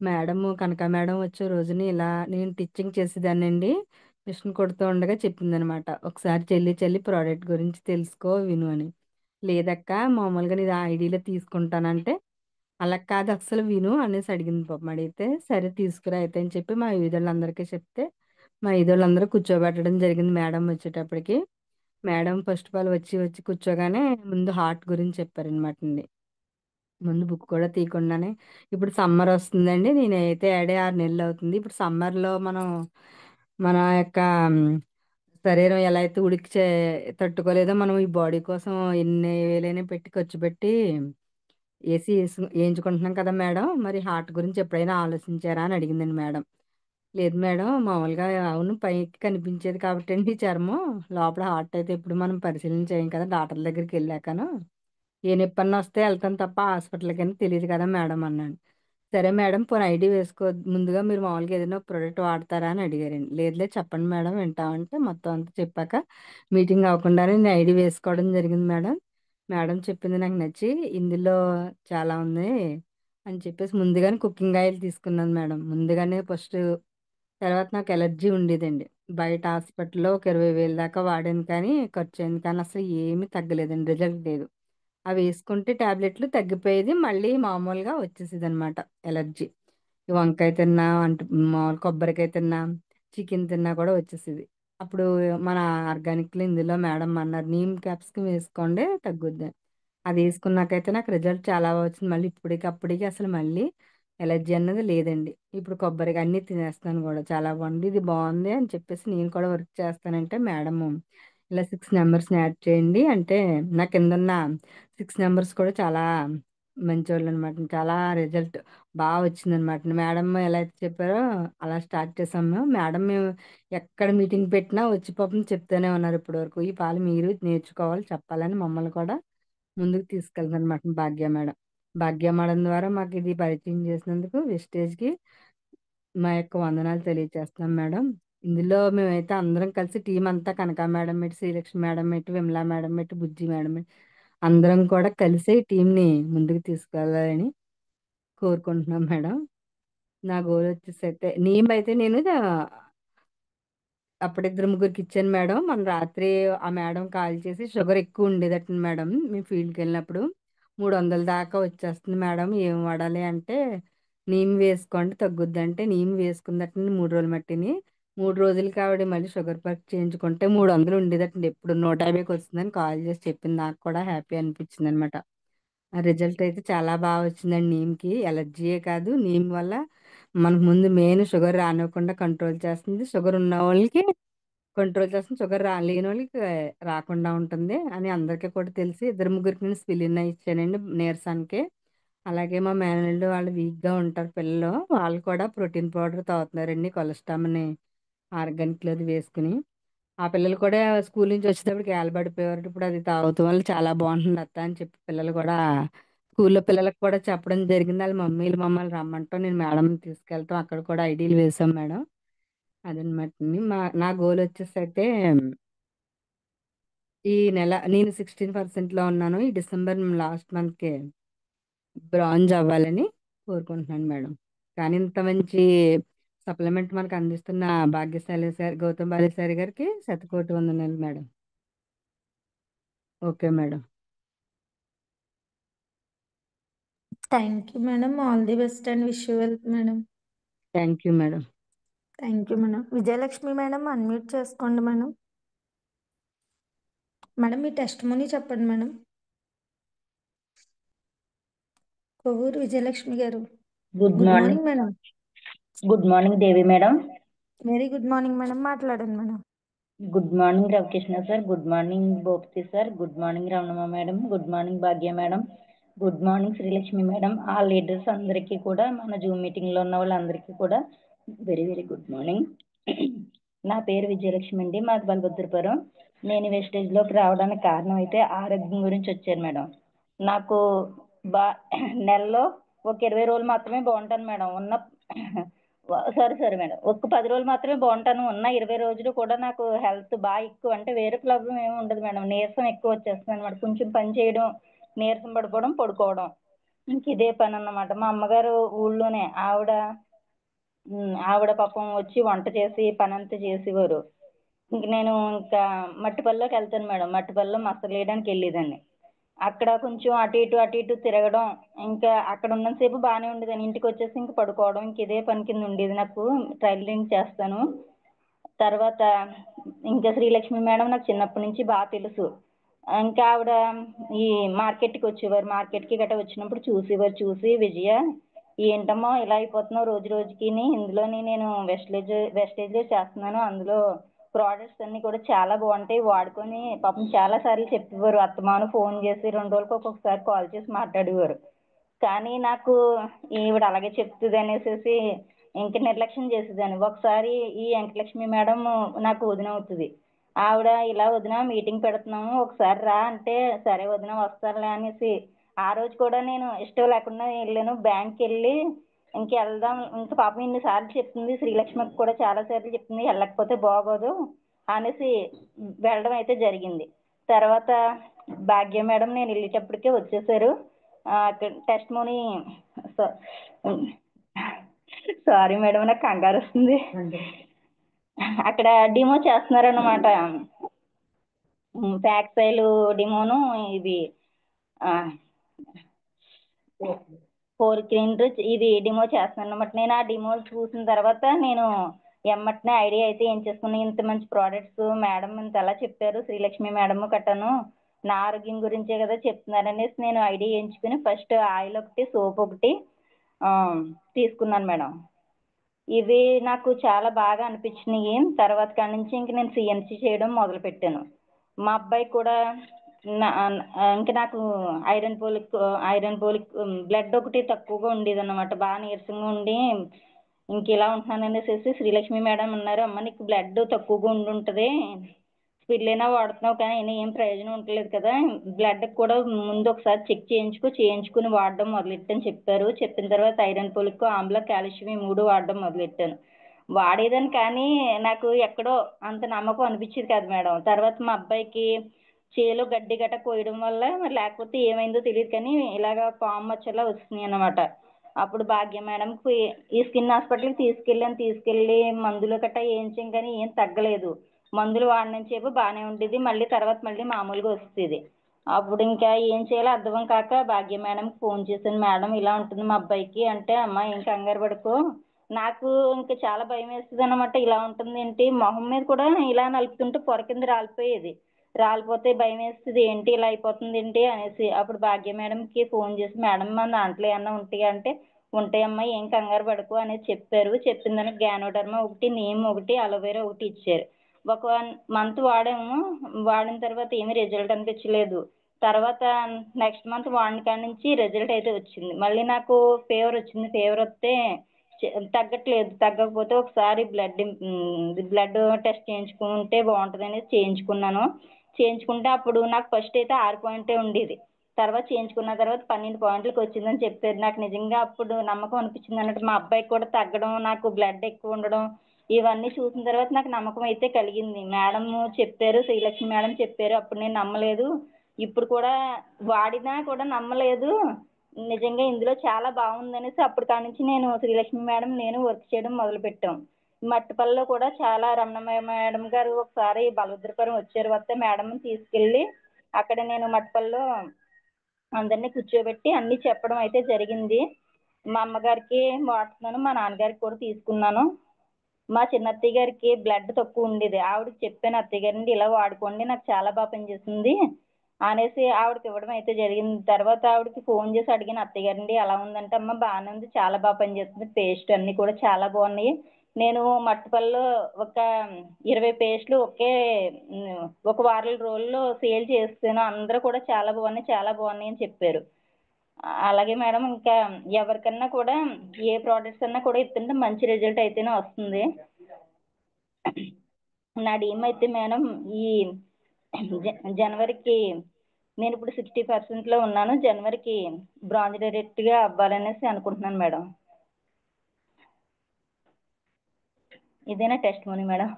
మేడం కనక మేడం వచ్చే రోజుని ఇలా నేను టీచింగ్ చేసేదానండి, మిషన్ కొడుతూ ఉండగా చెప్పిందనమాట, ఒకసారి చెల్లి ప్రోడక్ట్ గురించి తెలుసుకో విను అని. లేదక్క మామూలుగా నీ ఐడిలో తీసుకుంటానంటే, అలా కాదు అసలు విను అనేసి అడిగింది. పాపం అడిగితే సరే తీసుకురా అయితే అని చెప్పి మా వీధులందరికీ చెప్తే మా ఐదోళ్ళందరూ కూర్చోబెట్టడం జరిగింది మేడం వచ్చేటప్పటికి. మేడం ఫస్ట్ ఆఫ్ ఆల్ వచ్చి కూర్చోగానే ముందు హార్ట్ గురించి చెప్పారనమాట అండి. ముందు బుక్ కూడా తీయకుండానే ఇప్పుడు సమ్మర్ వస్తుందండి. నేనైతే ఏడే 6 నెలలు అవుతుంది. ఇప్పుడు సమ్మర్‌లో మనం మన యొక్క శరీరం ఎలా అయితే తట్టుకోలేదో మనం ఈ బాడీ కోసం ఎన్ని వేలైనా పెట్టి ఖర్చు పెట్టి ఏయించుకుంటున్నాం కదా మేడం. మరి హార్ట్ గురించి ఎప్పుడైనా ఆలోచించారా అని అడిగిందండి మేడం. లేదు మేడం మామూలుగా అవును పైకి కనిపించేది కాబట్టండి చర్మం. లోపల హార్ట్ అయితే ఎప్పుడు మనం పరిశీలన చేయం కదా డాక్టర్ దగ్గరికి వెళ్ళాకను. ఏ నొప్పన్నా వస్తే వెళ్తాను తప్ప హాస్పిటల్‌కని తెలీదు కదా మేడం అన్నాను. సరే మేడం పోనీ ఐడీ వేసుకో ముందుగా మీరు మామూలుగా ఏదైనా ప్రొడక్ట్ వాడతారా అని అడిగారండి. లేదులే చెప్పండి మేడం వింటామంటే మొత్తం అంతా చెప్పాక మీటింగ్ అవ్వకుండానే నేను ఐడీ వేసుకోవడం జరిగింది మేడం. మేడం చెప్పింది నాకు నచ్చి ఇందులో చాలా ఉంది అని చెప్పేసి ముందుగానే కుకింగ్ ఆయిల్ తీసుకున్నాను మేడం. ముందుగానే ఫస్ట్ తర్వాత నాకు ఎలర్జీ ఉండేదండి. బయట హాస్పిటల్‌లో ఒక 20,000 దాకా వాడాను కానీ ఖర్చయింది. కానీ అసలు ఏమీ తగ్గలేదండి. రిజల్ట్ లేదు. అవేసుకుంటే టాబ్లెట్లు తగ్గిపోయేది. మళ్ళీ మామూలుగా వచ్చేసేదనమాట ఎలర్జీ. ఈ వంకాయ తిన్నా, మామూలు కొబ్బరికాయ తిన్నా, చికెన్ తిన్నా కూడా వచ్చేసేది. అప్పుడు మన ఆర్గానిక్‌లో ఇందులో మేడం అన్నారు, నీమ్ క్యాప్సికమ్ వేసుకోండి తగ్గుద్దని. అదేసుకున్నాకైతే నాకు రిజల్ట్ చాలా బా వచ్చింది. మళ్ళీ ఇప్పటికప్పటికి అసలు మళ్ళీ ఎలర్జీ అన్నది లేదండి. ఇప్పుడు కొబ్బరికాయ అన్నీ తినేస్తున్నాను గూడా. చాలా బాగుంది. ఇది బావుంది అని చెప్పేసి నేను కూడా వర్క్ చేస్తానంటే మేడము ఇలా 6 నంబర్స్‌ని యాడ్ చేయండి అంటే నా కిందున్న 6 నంబర్స్ కూడా చాలా మంచోళ్ళనమాట. చాలా రిజల్ట్ వచ్చిందనమాట. మేడం ఎలా అయితే చెప్పారో అలా స్టార్ట్ చేసాము. మేడం మేము ఎక్కడ మీటింగ్ పెట్టినా వచ్చి పాపం చెప్తూనే ఉన్నారు ఇప్పటివరకు. ఈ పాలు మీరు నేర్చుకోవాలి, చెప్పాలని మమ్మల్ని కూడా ముందుకు తీసుకెళ్తుందనమాట భాగ్య మేడం. భాగ్య మేడం ద్వారా మాకిది పరిచయం చేసినందుకు విస్టేజ్‌కి మా యొక్క వందనాలు తెలియజేస్తున్నాం మేడం. ఇందులో మేమైతే అందరం కలిసి టీమ్ అంతా కనక మేడం ఎటు, శ్రీలక్ష్మి మేడం ఎటు, విమలా మేడం ఎటు, బుజ్జి మేడం ఎటు అందరం కూడా కలిసి ఈ టీమ్‌ని ముందుకు తీసుకెళ్ళాలని కోరుకుంటున్నాం మేడం. నా గోల్ వచ్చేసైతే నేమైతే నేను అప్పుడు ఇద్దరు ముగ్గురికి ఇచ్చాను మేడం. మొన్న రాత్రి ఆ మేడం కాల్ చేసి షుగర్ ఎక్కువ ఉండేదట మేడం. మేము ఫీల్డ్‌కెళ్ళినప్పుడు 300 దాకా వచ్చేస్తుంది మేడం. ఏం వాడాలి అంటే నీమ్ వేసుకోండి తగ్గుద్దంటే నీమ్ వేసుకుందటండి 3 రోజులు మట్టిని. 3 రోజులకి ఆవిడ మళ్ళీ షుగర్ పరీక్ష చేయించుకుంటే 300 ఉండేదటండి. ఎప్పుడు 150కి వస్తుందని కాల్ చేసి చెప్పింది. నాకు కూడా హ్యాపీ అనిపించిందనమాట. ఆ రిజల్ట్ అయితే చాలా వచ్చిందండి నీమ్‌కి. ఎలర్జీయే కాదు నీమ్ వల్ల మనకు ముందు మెయిన్ షుగర్ రానివ్వకుండా కంట్రోల్ చేస్తుంది. షుగర్ ఉన్నవాళ్ళకి కంట్రోల్ చేస్తుంది. షుగర్ లేనోళ్ళకి రాకుండా ఉంటుంది అని అందరికీ కూడా తెలిసి ఇద్దరు ముగ్గురికి నేను స్పిలినా ఇచ్చానండి నీరసానికి. అలాగే మా మేనల్లుడు వాళ్ళు వీక్‌గా ఉంటారు పిల్లలు. వాళ్ళు కూడా ప్రోటీన్ పౌడర్ తాగుతున్నారండి కొలెస్ట్రామ్‌ని ఆర్గానిక్‌లోది వేసుకొని. ఆ పిల్లలు కూడా స్కూల్ నుంచి వచ్చేటప్పటికి ఏలబడిపోయేవారు. ఇప్పుడు అది తాగుతాం వల్ల చాలా బాగుంటుంది అత్త అని చెప్పి పిల్లలు కూడా స్కూల్‌లో పిల్లలకి కూడా చెప్పడం జరిగింది. ఆళ్ళ మమ్మీలు మమ్మల్ని రమ్మంటాం. నేను మేడంని తీసుకెళ్తాం. అక్కడ కూడా ఐడీలు వేసాం మేడం. అదనమాట అండి. నా గోల్ వచ్చేసైతే ఈ నెల నేను 16% ఉన్నాను. ఈ డిసెంబర్ లాస్ట్ మంత్‌కి బ్రాంజ్ అవ్వాలని కోరుకుంటున్నాను మేడం. కానీ ఇంత మంచి సప్లిమెంట్ మనకు అందిస్తున్న భాగ్యశాలి సార్ గౌతమ్ బాలేశారి గారికి శతకోటి వందనాలు madam. Okay madam. Thank you madam. All the best and wish you well madam. Thank you madam. Thank you madam. Vijayalakshmi madam unmute చేసుకోండి మేడం. మేడం మీ టెస్ట్ మనీ చెప్పండి మేడం. కొవ్వూరు విజయలక్ష్మి గారు. Good good morning morning madam. Good morning Devi madam. Very good morning madam. మాట్లాడండి madam. Good morning Ravikrishna sir. Good morning Bhupathi sir. Good morning Ramanamma madam. Good morning Bhagya madam. Good morning Srilakshmi madam. ఆ లీడర్స్ అందరికీ కూడా మన జూమ్ మీటింగ్లో ఉన్న వాళ్ళందరికీ కూడా వెరీ వెరీ గుడ్ మార్నింగ్. నా పేరు విజయలక్ష్మి అండి. మాది బలభద్రపురం. నేను వెస్టేజ్లోకి రావడానికి కారణం అయితే ఆరోగ్యం గురించి వచ్చాను మేడం. నాకు నెలలో ఒక 20 రోజులు మాత్రమే బాగుంటాను మేడం. సారీ మేడం, ఒక 10 రోజులు మాత్రమే బాగుంటాను. ఉన్న 20 రోజులు కూడా నాకు హెల్త్ బాగా ఎక్కువ, అంటే వేరే ప్రాబ్లం ఏమి ఉండదు మేడం. నీరసం ఎక్కువ వచ్చేస్తుంది అనమాట. కొంచెం పని చేయడం, నీరసం పడిపోవడం, పడుకోవడం, ఇంక ఇదే పని అన్నమాట. మా అమ్మగారు ఊళ్ళోనే ఆవిడ పాపం వచ్చి వంట చేసి పని అంతా చేసేవారు. ఇంక నేను ఇంకా మట్టిపల్లిలోకి వెళ్తాను మేడం. మట్టిపల్లిలో మసలు వేయడానికి వెళ్ళేదాన్ని. అక్కడ కొంచెం అటు ఇటు తిరగడం, ఇంకా అక్కడ ఉన్నంతసేపు బాగానే ఉండేదాన్ని. ఇంటికి వచ్చేసి ఇంక పడుకోవడం, ఇంక ఇదే పని కింద ఉండేది. నాకు టైలరింగ్ చేస్తాను. తర్వాత ఇంకా శ్రీలక్ష్మి మేడం నాకు చిన్నప్పటి నుంచి బాగా తెలుసు. ఇంకా ఆవిడ ఈ మార్కెట్కి వచ్చేవారు, మార్కెట్కి గట్రా వచ్చినప్పుడు చూసేవారు. చూసి విజయ ఏంటమ్మా ఇలా అయిపోతున్నావు రోజు రోజుకి, ఇందులోని నేను వెస్టేజ్లో చేస్తున్నాను, అందులో ప్రోడక్ట్స్ అన్నీ కూడా చాలా బాగుంటాయి వాడుకొని పాపం చాలా సార్లు చెప్పేవారు. అత్తమాను ఫోన్ చేసి 2 రోజులకు ఒక్కొక్కసారి కాల్ చేసి మాట్లాడేవారు. కానీ నాకు ఈవిడ అలాగే చెప్తుంది అనేసి ఇంక నిర్లక్ష్యం చేసేదాన్ని. ఒకసారి ఈ వెంకటలక్ష్మి మేడం నాకు వదిన అవుతుంది. ఆవిడ ఇలా వదిన మీటింగ్ పెడుతున్నాము ఒకసారి రా అంటే, సరే వదిన వస్తానులే అనేసి ఆ రోజు కూడా నేను ఇష్టం లేకుండా వెళ్ళాను. బ్యాంక్కి వెళ్ళి ఇంక వెళ్దాం, ఇంక పాపం ఇన్నిసార్లు చెప్తుంది, శ్రీలక్ష్మికి కూడా చాలా సార్లు చెప్తుంది వెళ్ళకపోతే బాగోదు అనేసి వెళ్ళడం అయితే జరిగింది. తర్వాత భాగ్య మేడం నేను వెళ్ళేటప్పటికే వచ్చేసారు. టెస్ట్ మోనీ సారీ మేడం నాకు కంగారు వస్తుంది. అక్కడ డిమో చేస్తున్నారన్నమాట, ఫ్యాక్సైల్ డిమోను, ఇది 4 క్రీమ్స్ ఇది డిమో చేస్తున్నాను అనమాట. నేను ఆ డిమో చూసిన తర్వాత నేను ఎమ్మటనే ఐడియా అయితే ఏం చేసుకున్నాను, ఇంత మంచి ప్రోడక్ట్స్ మేడం ఇంత ఎలా చెప్పారు శ్రీలక్ష్మి మేడం కట్టాను నా ఆరోగ్యం గురించే కదా చెప్తున్నారు అనేసి నేను ఐడియా ఎంచుకుని ఫస్ట్ ఆయిల్ ఒకటి సోప్ ఒకటి తీసుకున్నాను మేడం. ఇవి నాకు చాలా బాగా అనిపించినాయి. తర్వాత కాడి నుంచి ఇంక నేను సిఎన్సి చేయడం మొదలుపెట్టాను. మా అబ్బాయి కూడా ఇంకా నాకు ఐరన్ పోలిక్ బ్లడ్ ఒకటి తక్కువగా ఉండేది అన్నమాట. బాగా నీరసంగా ఉండి ఇంక ఇలా ఉంటున్నాను అనేసి శ్రీలక్ష్మి మేడం అన్నారు, అమ్మ నీకు బ్లడ్ తక్కువగా ఉంటుంది, స్పిర్లేనా వాడుతున్నావు కానీ ఏం ప్రయోజనం ఉండలేదు కదా, బ్లడ్ కూడా ముందు ఒకసారి చెక్ చేయించుకుని వాడడం మొదలెట్టని చెప్పారు. చెప్పిన తర్వాత ఐరన్ పోలిక్, ఆమ్ల, కాల్షియం ఈ 3 వాడడం మొదలెట్టాను. వాడేదాన్ని కానీ నాకు ఎక్కడో అంత నమ్మకం అనిపించేది కాదు మేడం. తర్వాత మా అబ్బాయికి చేలో గడ్డి గట్ట కోయడం వల్ల మరి లేకపోతే ఏమైందో తెలియదు కానీ ఇలాగ పాము మచ్చలా వస్తున్నాయి అన్నమాట. అప్పుడు భాగ్య మేడంకి ఈ స్కిన్ హాస్పిటల్కి తీసుకెళ్ళి మందులు గట్రా వేయించాం కానీ ఏం తగ్గలేదు. మందులు వాడిన సేపు బాగానే ఉండేది, మళ్ళీ తర్వాత మళ్ళీ మామూలుగా వస్తుంది. అప్పుడు ఇంకా ఏం చేయాలో అర్థం కాక భాగ్య మేడంకి ఫోన్ చేశాను, మేడం ఇలా ఉంటుంది మా అబ్బాయికి అంటే, అమ్మ ఏం కంగారు పడుకో, నాకు ఇంకా చాలా భయం వేస్తుంది అనమాట. ఇలా ఉంటుంది ఏంటి, మొహం మీద కూడా ఇలా నలుపుతుంటే పొర కింద రాలిపోతే భయం వేస్తుంది, ఏంటి ఇలా అయిపోతుంది ఏంటి అనేసి. అప్పుడు భాగ్య మేడంకి ఫోన్ చేసి, మేడం మన దాంట్లో ఏమన్నా ఉంటాయా అంటే, ఉంటాయమ్మా ఏం కంగారు పడుకో అనేది చెప్పారు. చెప్పిన దానికి గ్యానోడర్మా ఒకటి, నీమ్ ఒకటి, అలోవెరా ఒకటి ఇచ్చారు. ఒక 1 మంత్ వాడాము. వాడిన తర్వాత ఏమీ రిజల్ట్ అనిపించలేదు. తర్వాత నెక్స్ట్ మంత్ వాడిన కాడి నుంచి రిజల్ట్ అయితే వచ్చింది. మళ్ళీ నాకు ఫీవర్ వచ్చింది. ఫీవర్ వస్తే తగ్గట్లేదు. తగ్గకపోతే ఒకసారి బ్లడ్ టెస్ట్ చేయించుకుంటే బాగుంటుంది అనేది చేయించుకున్నాను. చేయించుకుంటే అప్పుడు నాకు ఫస్ట్ అయితే 6 పాయింటే ఉండేది. తర్వాత చేయించుకున్న తర్వాత 12 పాయింట్లకు వచ్చిందని చెప్పారు. నాకు నిజంగా అప్పుడు నమ్మకం అనిపించింది అన్నట్టు. మా అబ్బాయికి కూడా తగ్గడం, నాకు బ్లడ్ ఎక్కువ ఉండడం ఇవన్నీ చూసిన తర్వాత నాకు నమ్మకం అయితే కలిగింది. మేడం చెప్పారు, శ్రీలక్ష్మి మేడం చెప్పారు, అప్పుడు నేను నమ్మలేదు. ఇప్పుడు కూడా వాడినా కూడా నమ్మలేదు. నిజంగా ఇందులో చాలా బాగుందనేసి అప్పుడు కాడి నుంచి నేను శ్రీలక్ష్మి మేడం నేను వర్క్ చేయడం మొదలుపెట్టాం. మట్టిపల్లిలో కూడా చాలా రమణ మేడం గారు ఒకసారి బలభద్రపురం వచ్చారు. వస్తే మేడంని తీసుకెళ్ళి అక్కడ నేను మట్టిపల్లిలో అందరినీ కూర్చోబెట్టి అన్నీ చెప్పడం అయితే జరిగింది. మా అమ్మగారికి వాడుతున్నాను, మా నాన్నగారికి కూడా తీసుకున్నాను. మా చిన్న అత్తయ్య గారికి బ్లడ్ తక్కువ ఉండేది. ఆవిడకి చెప్పాను, అత్తయ్య గారండి ఇలా వాడుకోండి నాకు చాలా బాగా పనిచేస్తుంది అనేసి ఆవిడకి ఇవ్వడం అయితే జరిగింది. తర్వాత ఆవిడకి ఫోన్ చేసి అడిగిన, అత్తయ్య గారండి ఎలా ఉందంటే, అమ్మ బాగానే ఉంది, చాలా బాగా పనిచేస్తుంది, పేస్ట్ అన్నీ కూడా చాలా బాగున్నాయి, నేను మట్టిపల్లిలో ఒక 20 పేస్టులు ఒక వారం రోజుల్లో సేల్ చేస్తాను, అందరూ కూడా చాలా బాగున్నాయి అని చెప్పారు. అలాగే మేడం ఇంకా ఎవరికన్నా కూడా ఏ ప్రోడక్ట్స్ అన్నా కూడా ఇస్తుంటే మంచి రిజల్ట్ అయితేనే వస్తుంది. నా డ్రీమ్ అయితే మేడం ఈ జనవరికి నేను ఇప్పుడు 60% ఉన్నాను. జనవరికి బ్రాంజ్ డైరెక్ట్గా అవ్వాలనేసి అనుకుంటున్నాను మేడం. ఇదేనా test money madam.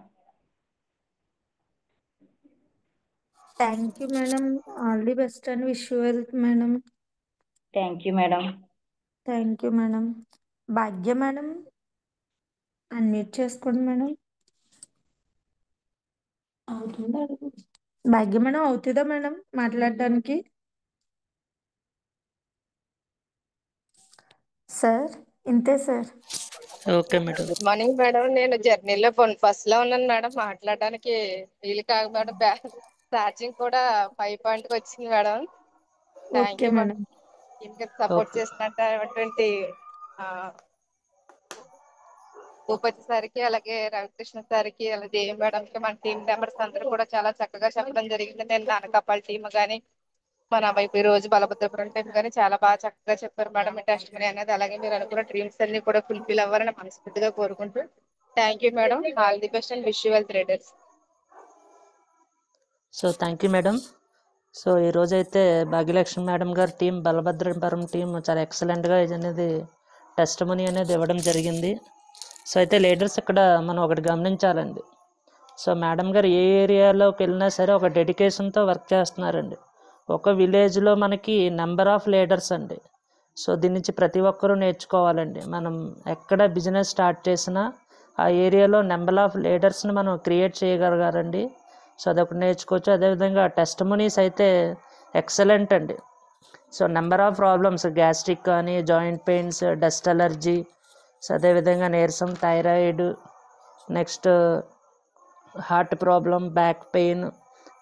Thank you madam. All the best and wish you wealth madam. Thank you madam. Thank you madam. Bhagya madam unmute చేసుకోండి మేడం. అవుతుందా అడుగు. భాగ్య మేడం అవుతుందా మేడం మాట్లాడడానికి? సార్ ఇంతే sir. Okay madam. Good morning madam. నేను జర్నీలో బస్ లో ఉన్నాను మేడం, మాట్లాడడానికి వీలు కాదు మేడం. ఛార్జింగ్ కూడా 5 కి వచ్చింది madam. Thank okay you madam. Madam. ఇంకా సపోర్ట్ ఓకే. చేసినటువంటి భూపతి సార్కి, అలాగే రవికృష్ణ సార్కి, అలాగే దేవి మేడం కి, మన టీం మెంబర్స్ అందరూ కూడా చాలా చక్కగా చెప్పడం జరిగింది. నేను నానకపాల్ టీం కానీ, మన వైపు ఈ రోజు బలభద్రపురం టీం కానీ చాలా బాగా చక్కగా చెప్పారు మేడం. మీ టెస్ట్ మనీ అనేది, అలాగే మీరు అనుకున్న డ్రీమ్స్ అన్ని కూడా ఫుల్ఫిల్ అవ్వాలని మనస్ఫూర్తిగా కోరుకుంటూ thank you madam. All the best and wish you well traders. So thank you madam. So ఈరోజైతే భాగ్యలక్ష్మి మేడం గారి టీం, బలభద్రపురం టీం చాలా ఎక్సలెంట్గా ఇది అనేది టెస్ట్ మనీ అనేది ఇవ్వడం జరిగింది. సో అయితే లీడర్స్ ఇక్కడ మనం ఒకటి గమనించాలండి. సో మేడం గారు ఏ ఏరియాలోకి వెళ్ళినా సరే ఒక డెడికేషన్తో వర్క్ చేస్తున్నారండి. ఒక విలేజ్లో మనకి నెంబర్ ఆఫ్ లీడర్స్ అండి. సో దీని నుంచి ప్రతి ఒక్కరూ నేర్చుకోవాలండి. మనం ఎక్కడ బిజినెస్ స్టార్ట్ చేసినా ఆ ఏరియాలో నెంబర్ ఆఫ్ లీడర్స్ని మనం క్రియేట్ చేయగలగాలండి. సో అదొకటి నేర్చుకోవచ్చు. అదేవిధంగా టెస్ట్ మనీస్ అయితే ఎక్సలెంట్ అండి. So number of problems, gastric కానీ, joint pains, dust allergy, so అదేవిధంగా నీరసం, thyroid, next heart problem, back pain,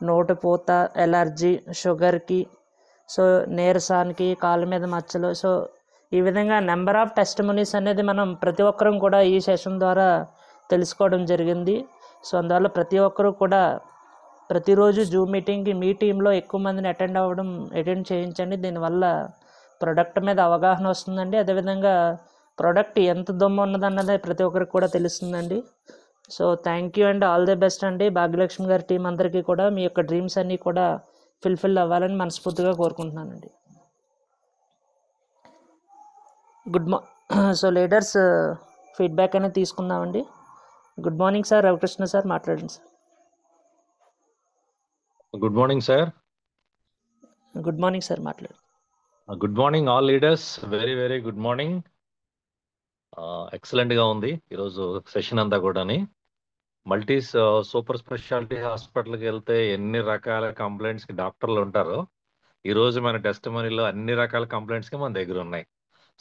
నోటు పూత, ఎలర్జీ, షుగర్కి, సో నీరసానికి, కాళ్ళ మీద మచ్చలు, సో ఈ విధంగా నెంబర్ ఆఫ్ టెస్ట్ మనీస్ అనేది మనం ప్రతి ఒక్కరం కూడా ఈ సెషన్ ద్వారా తెలుసుకోవడం జరిగింది. సో అందువల్ల ప్రతి ఒక్కరూ కూడా ప్రతిరోజు జూమ్ మీటింగ్కి మీ టీంలో ఎక్కువ మందిని అటెండ్ చేయించండి. దీనివల్ల ప్రొడక్ట్ మీద అవగాహన వస్తుందండి. అదేవిధంగా ప్రోడక్ట్ ఎంత దమ్ము ఉన్నదన్నది ప్రతి ఒక్కరికి కూడా తెలుస్తుందండి. So thank you and all the best అండి. భాగ్యలక్ష్మి గారి టీం అందరికీ కూడా మీ యొక్క డ్రీమ్స్ అన్నీ కూడా ఫుల్ఫిల్ అవ్వాలని మనస్ఫూర్తిగా కోరుకుంటున్నానండి. సో లీడర్స్ ఫీడ్బ్యాక్ అనేది తీసుకుందామండి. Good morning sir. Ravikrishna sir మాట్లాడండి sir. Good morning sir. Good morning sir మాట్లాడండి. Good morning all leaders. Very very good morning. ఎక్సలెంట్గా ఉంది ఈరోజు సెషన్ అంతా కూడాని. మల్టీస్ సూపర్ స్పెషాలిటీ హాస్పిటల్కి వెళ్తే ఎన్ని రకాల కంప్లైంట్స్కి డాక్టర్లు ఉంటారో, ఈరోజు మన టెస్ట్ మనీలో అన్ని రకాల కంప్లైంట్స్కి మన దగ్గర ఉన్నాయి.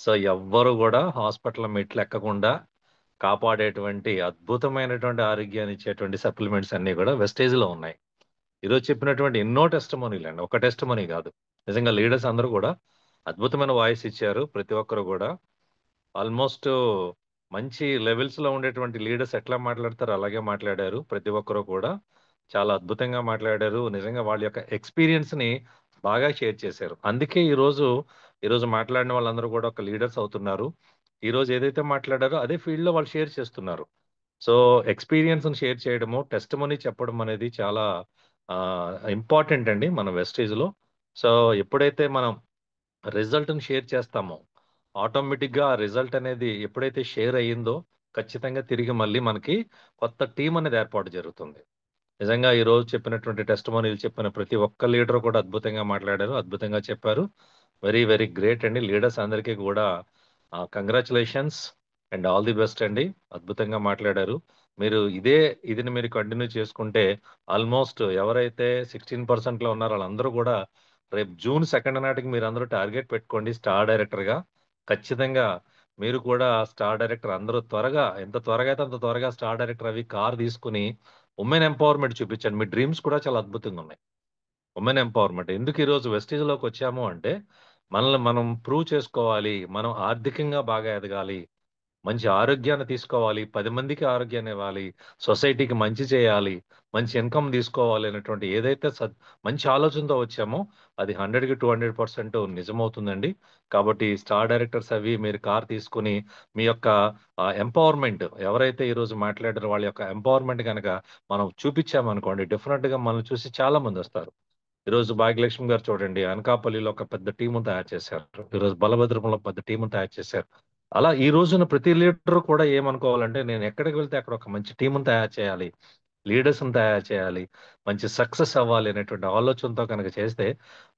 సో ఎవ్వరు కూడా హాస్పిటల్ మెట్లు ఎక్కకుండా కాపాడేటువంటి అద్భుతమైనటువంటి ఆరోగ్యాన్ని ఇచ్చేటువంటి సప్లిమెంట్స్ అన్నీ కూడా వెస్టేజ్లో ఉన్నాయి. ఈరోజు చెప్పినటువంటి ఎన్నో టెస్ట్ మనీలు అండి, ఒక టెస్ట్ మనీ కాదు. నిజంగా లీడర్స్ అందరూ కూడా అద్భుతమైన వాయిస్ ఇచ్చారు. ప్రతి ఒక్కరు కూడా ఆల్మోస్ట్ మంచి లెవెల్స్లో ఉండేటువంటి లీడర్స్ ఎట్లా మాట్లాడతారో అలాగే మాట్లాడారు. ప్రతి ఒక్కరు కూడా చాలా అద్భుతంగా మాట్లాడారు. నిజంగా వాళ్ళ యొక్క ఎక్స్పీరియన్స్ని బాగా షేర్ చేశారు. అందుకే ఈరోజు మాట్లాడిన వాళ్ళందరూ కూడా ఒక లీడర్స్ అవుతున్నారు. ఈరోజు ఏదైతే మాట్లాడారో అదే ఫీల్డ్లో వాళ్ళు షేర్ చేస్తున్నారు. సో ఎక్స్పీరియన్స్ని షేర్ చేయడము, టెస్ట్ మనీ చెప్పడం అనేది చాలా ఇంపార్టెంట్ అండి మన వెస్టేజ్లో. సో ఎప్పుడైతే మనం రిజల్ట్ని షేర్ చేస్తామో ఆటోమేటిక్గా ఆ రిజల్ట్ అనేది ఎప్పుడైతే షేర్ అయ్యిందో ఖచ్చితంగా తిరిగి మళ్ళీ మనకి కొత్త టీం అనేది ఏర్పాటు జరుగుతుంది. నిజంగా ఈరోజు చెప్పినటువంటి టెస్ట్ మనీలు చెప్పిన ప్రతి ఒక్క లీడర్ కూడా అద్భుతంగా మాట్లాడారు, అద్భుతంగా చెప్పారు. వెరీ వెరీ గ్రేట్ అండి. లీడర్స్ అందరికీ కూడా congratulations and all the best అండి. అద్భుతంగా మాట్లాడారు. మీరు ఇదిని మీరు కంటిన్యూ చేసుకుంటే ఆల్మోస్ట్ ఎవరైతే 16% ఉన్నారో వాళ్ళందరూ కూడా రేపు జూన్ 2 నాటికి మీరు అందరూ టార్గెట్ పెట్టుకోండి స్టార్ డైరెక్టర్గా. ఖచ్చితంగా మీరు కూడా స్టార్ డైరెక్టర్ అందరూ ఎంత త్వరగా అయితే అంత త్వరగా స్టార్ డైరెక్టర్ అవి కార్ తీసుకుని ఉమెన్ ఎంపవర్మెంట్ చూపించండి. మీ డ్రీమ్స్ కూడా చాలా అద్భుతంగా ఉన్నాయి. ఉమెన్ ఎంపవర్మెంట్ ఎందుకు ఈరోజు వెస్టేజ్లోకి వచ్చాము అంటే మనల్ని మనం ప్రూవ్ చేసుకోవాలి, మనం ఆర్థికంగా బాగా ఎదగాలి, మంచి ఆరోగ్యాన్ని తీసుకోవాలి, 10 మందికి ఆరోగ్యాన్ని ఇవ్వాలి, సొసైటీకి మంచి చేయాలి, మంచి ఇన్కమ్ తీసుకోవాలి అనేటువంటి ఏదైతే మంచి ఆలోచనతో వచ్చామో అది 100కి 200% నిజమవుతుందండి. కాబట్టి స్టార్ డైరెక్టర్స్ అవి మీరు కార్ తీసుకుని మీ యొక్క ఎంపవర్మెంట్ ఎవరైతే ఈరోజు మాట్లాడారో వాళ్ళ యొక్క ఎంపవర్మెంట్ కనుక మనం చూపించామనుకోండి, డెఫినెట్గా మనల్ని చూసి చాలా మంది వస్తారు. ఈరోజు భాగ్యలక్ష్మి గారు చూడండి, అనకాపల్లిలో ఒక పెద్ద టీము తయారు చేశారు. ఈరోజు బలభద్రంలో పెద్ద టీము తయారు చేశారు. అలా ఈ రోజున ప్రతి లీడర్ కూడా ఏమనుకోవాలంటే నేను ఎక్కడికి వెళ్తే అక్కడ ఒక మంచి టీమును తయారు చేయాలి, లీడర్స్ని తయారు చేయాలి, మంచి సక్సెస్ అవ్వాలి అనేటువంటి ఆలోచనతో కనుక చేస్తే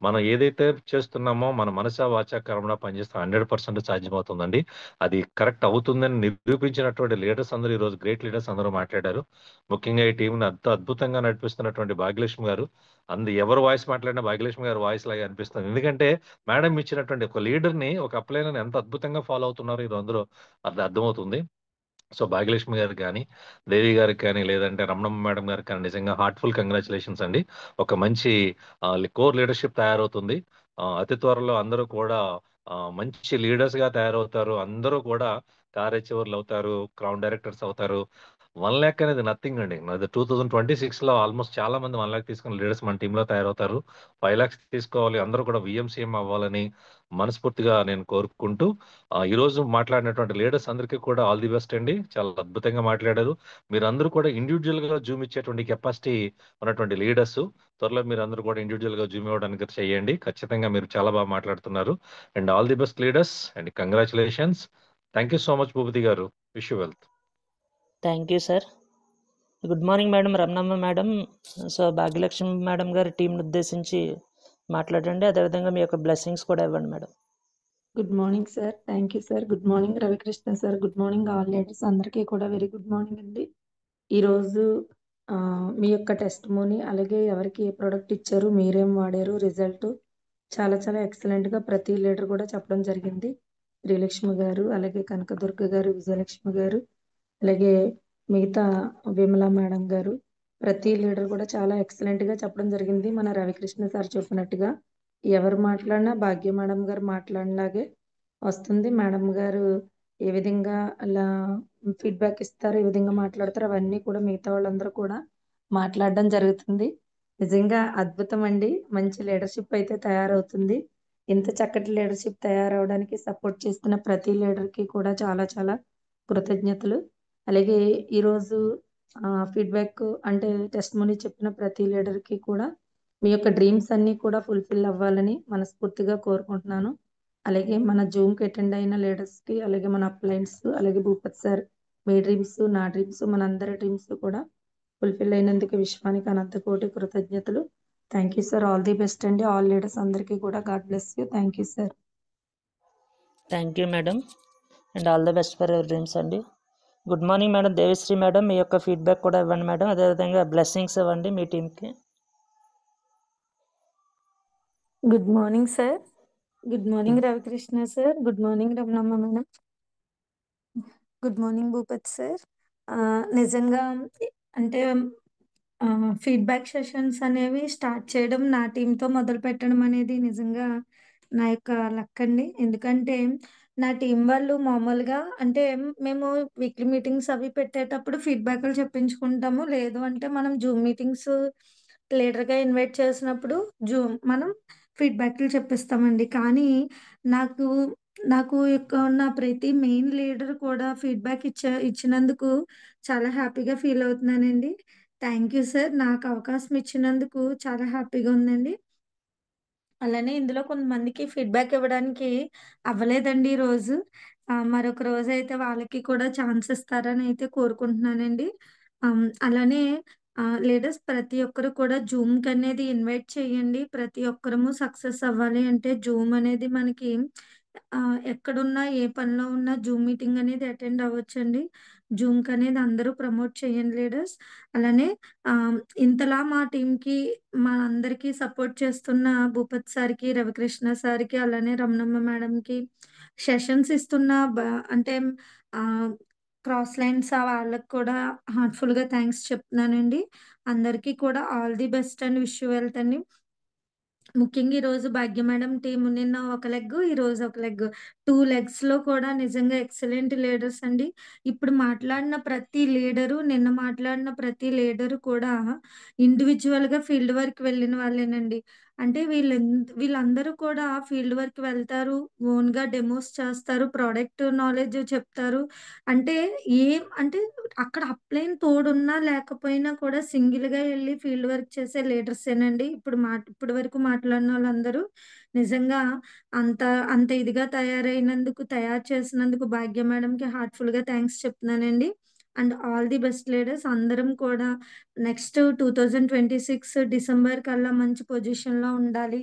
మనం ఏదైతే చేస్తున్నామో మన మనసా వాచా కర్మణ పనిచేస్తే 100% సాధ్యమవుతుందండి. అది కరెక్ట్ అవుతుందని నిరూపించినటువంటి లీడర్స్ అందరూ ఈరోజు గ్రేట్ లీడర్స్ అందరూ మాట్లాడారు. ముఖ్యంగా ఈ టీంని అద్భుతంగా నడిపిస్తున్నటువంటి భాగ్యలక్ష్మి గారు, ఎవరు వాయిస్ మాట్లాడినా భాగ్యలక్ష్మి గారు వాయిస్ లాగా అనిపిస్తుంది. ఎందుకంటే మేడం ఇచ్చినటువంటి ఒక లీడర్ని, ఒక అప్లైనర్ని ఎంత అద్భుతంగా ఫాలో అవుతున్నారో ఈరోజు అందరూ అది అర్థమవుతుంది. సో భాగ్యలక్ష్మి గారికి కానీ, దేవి గారికి కానీ, లేదంటే రమణమ్మ మేడం గారికి కానీ నిజంగా హార్ట్ఫుల్ కంగ్రాచులేషన్స్ అండి. ఒక మంచి కోర్ లీడర్షిప్ తయారవుతుంది. అతి త్వరలో అందరూ కూడా మంచి లీడర్స్ గా తయారవుతారు. అందరూ కూడా కార్యచీవర్లు అవుతారు, క్రౌన్ డైరెక్టర్స్ అవుతారు. 1 lakh అనేది నథింగ్ అండి. అది 2026లో ఆల్మోస్ట్ చాలా మంది 1 lakh తీసుకున్న లీడర్స్ మన టీంలో తయారవుతారు. 5 lakhs తీసుకోవాలి, అందరూ కూడా విఎంసీఎం అవ్వాలని మనస్ఫూర్తిగా నేను కోరుకుంటూ ఈ రోజు మాట్లాడినటువంటి లీడర్స్ అందరికీ కూడా ఆల్ ది బెస్ట్ అండి. చాలా అద్భుతంగా మాట్లాడారు. మీరందరూ కూడా ఇండివిజువల్ గా జూమ్ ఇచ్చేటువంటి కెపాసిటీ ఉన్నటువంటి లీడర్స్. త్వరలో మీరు అందరూ కూడా ఇండివిజువల్ గా జూమ్ ఇవ్వడానికి చేయండి. ఖచ్చితంగా మీరు చాలా బాగా మాట్లాడుతున్నారు. And all the best leaders and congratulations. Thank you so much Bhupathi గారు. Wish you wealth. Thank you sir. Good morning madam Ramanamma madam. So Bhagyalakshmi madam గారి టీంని ఉద్దేశించి మాట్లాడండి. అదేవిధంగా మీ యొక్క బ్లెస్సింగ్స్ కూడా ఇవ్వండి madam. Good morning sir. Thank you sir. Good morning Ravikrishna sir. Good morning all leaders అందరికీ కూడా వెరీ గుడ్ మార్నింగ్ అండి. ఈరోజు మీ యొక్క టెస్టిమోనీ, అలాగే ఎవరికి ఏ ప్రోడక్ట్ ఇచ్చారు, మీరేం వాడారు, రిజల్ట్ చాలా చాలా ఎక్సలెంట్గా ప్రతి లీడర్ కూడా చెప్పడం జరిగింది. శ్రీలక్ష్మి గారు, అలాగే కనకదుర్గ గారు, విజయలక్ష్మి గారు, అలాగే మిగతా విమలా మేడం గారు, ప్రతి లీడర్ కూడా చాలా ఎక్సలెంట్గా చెప్పడం జరిగింది. మన రవికృష్ణ సార్ చెప్పినట్టుగా ఎవరు మాట్లాడినా భాగ్య మేడం గారు మాట్లాడినలాగే వస్తుంది. మేడం గారు ఏ విధంగా అలా ఫీడ్బ్యాక్ ఇస్తారు, ఏ విధంగా మాట్లాడతారు, అవన్నీ కూడా మిగతా వాళ్ళందరూ కూడా మాట్లాడడం జరుగుతుంది. నిజంగా అద్భుతం అండి. మంచి లీడర్షిప్ అయితే తయారవుతుంది. ఇంత చక్కటి లీడర్షిప్ తయారవడానికి సపోర్ట్ చేస్తున్న ప్రతి లీడర్కి కూడా చాలా చాలా కృతజ్ఞతలు. అలాగే ఈరోజు ఫీడ్బ్యాక్ అంటే టెస్టిమోనీ చెప్పిన ప్రతి లీడర్కి కూడా మీ యొక్క డ్రీమ్స్ అన్నీ కూడా ఫుల్ఫిల్ అవ్వాలని మనస్ఫూర్తిగా కోరుకుంటున్నాను. అలాగే మన జూమ్కి అటెండ్ అయిన లీడర్స్కి, అలాగే మన అప్లైన్స్, అలాగే భూపత్ సార్, మీ డ్రీమ్స్, నా డ్రీమ్స్, మన అందరి డ్రీమ్స్ కూడా ఫుల్ఫిల్ అయినందుకు విశ్వానికి అనంత కోటి కృతజ్ఞతలు. Thank you sir. All the best అండి. ఆల్ లీడర్స్ అందరికీ కూడా God bless you. Thank you sir. Thank you madam and all the best for your dreams అండి. Good morning madam Devisri madam. మీ యొక్క ఫీడ్బ్యాక్ కూడా ఇవ్వండి మేడం. అదేవిధంగా బ్లెస్సింగ్స్ ఇవ్వండి మీ టీంకి. Good morning sir. Good morning Ravikrishna sir. Good morning Ramanamma madam. Good morning Bhupat sir. నిజంగా అంటే ఫీడ్బ్యాక్ సెషన్స్ అనేవి స్టార్ట్ చేయడం, నా టీంతో మొదలు పెట్టడం అనేది నిజంగా నా యొక్క లక్ అండి. ఎందుకంటే నా టీం వాళ్ళు మామూలుగా అంటే మేము వీక్లీ మీటింగ్స్ అవి పెట్టేటప్పుడు ఫీడ్బ్యాక్లు చెప్పించుకుంటాము. లేదు అంటే మనం జూమ్ మీటింగ్స్ లీడర్గా ఇన్వైట్ చేసినప్పుడు మనం ఫీడ్బ్యాక్లు చెప్పిస్తామండి. కానీ నాకు నాకు ఉన్న ప్రతి మెయిన్ లీడర్ కూడా ఫీడ్బ్యాక్ ఇచ్చినందుకు చాలా హ్యాపీగా ఫీల్ అవుతున్నానండి. Thank you sir. నాకు అవకాశం ఇచ్చినందుకు చాలా హ్యాపీగా ఉందండి. అలానే ఇందులో కొంతమందికి ఫీడ్బ్యాక్ ఇవ్వడానికి అవ్వలేదండి ఈరోజు. మరొక రోజు అయితే వాళ్ళకి కూడా ఛాన్స్ ఇస్తారని అయితే కోరుకుంటున్నానండి. అలానే లీడర్స్ ప్రతి ఒక్కరు కూడా జూమ్కి అనేది ఇన్వైట్ చేయండి. ప్రతి ఒక్కరము సక్సెస్ అవ్వాలి అంటే జూమ్ అనేది మనకి ఎక్కడున్నా ఏ పనిలో ఉన్నా జూమ్ మీటింగ్ అనేది అటెండ్ అవ్వచ్చండి. జూమ్కి అనేది అందరూ ప్రమోట్ చేయండి లీడర్స్. అలానే ఇంతలా మా టీంకి మా అందరికీ సపోర్ట్ చేస్తున్న భూపత్ సార్కి, రవికృష్ణ సార్కి, అలానే రమణమ్మ మేడంకి సెషన్స్ ఇస్తున్న అంటే క్రాస్ లైన్స్ వాళ్ళకి కూడా హార్ట్ఫుల్గా థ్యాంక్స్ చెప్తున్నానండి. అందరికీ కూడా all the best and wish you wealth అండి. ముఖ్యంగా ఈరోజు భాగ్య మేడం టీం నిన్న ఒక లెగ్, ఈరోజు ఒక లెగ్, 2 లెగ్స్లో కూడా నిజంగా ఎక్సలెంట్ లీడర్స్ అండి. ఇప్పుడు మాట్లాడిన ప్రతి లీడరు, నిన్న మాట్లాడిన ప్రతి లీడరు కూడా ఇండివిజువల్గా ఫీల్డ్ వర్క్ వెళ్ళిన వాళ్ళేనండి. అంటే వీళ్ళందరూ కూడా ఫీల్డ్ వర్క్ వెళ్తారు, ఓన్గా డెమోస్ చేస్తారు, ప్రోడక్ట్ నాలెడ్జ్ చెప్తారు. అంటే అంటే అక్కడ అప్లైన్ తోడున్నా లేకపోయినా కూడా సింగిల్గా వెళ్ళి ఫీల్డ్ వర్క్ చేసే లీడర్సేనండి. ఇప్పుడు వరకు మాట్లాడిన వాళ్ళందరూ నిజంగా అంత అంత ఇదిగా తయారు చేసినందుకు భాగ్య మేడంకి హార్ట్ఫుల్గా థ్యాంక్స్ చెప్తున్నానండి. And all the best leaders అందరం కూడా నెక్స్ట్ 2026 డిసెంబర్ కల్లా మంచి పొజిషన్లో ఉండాలి.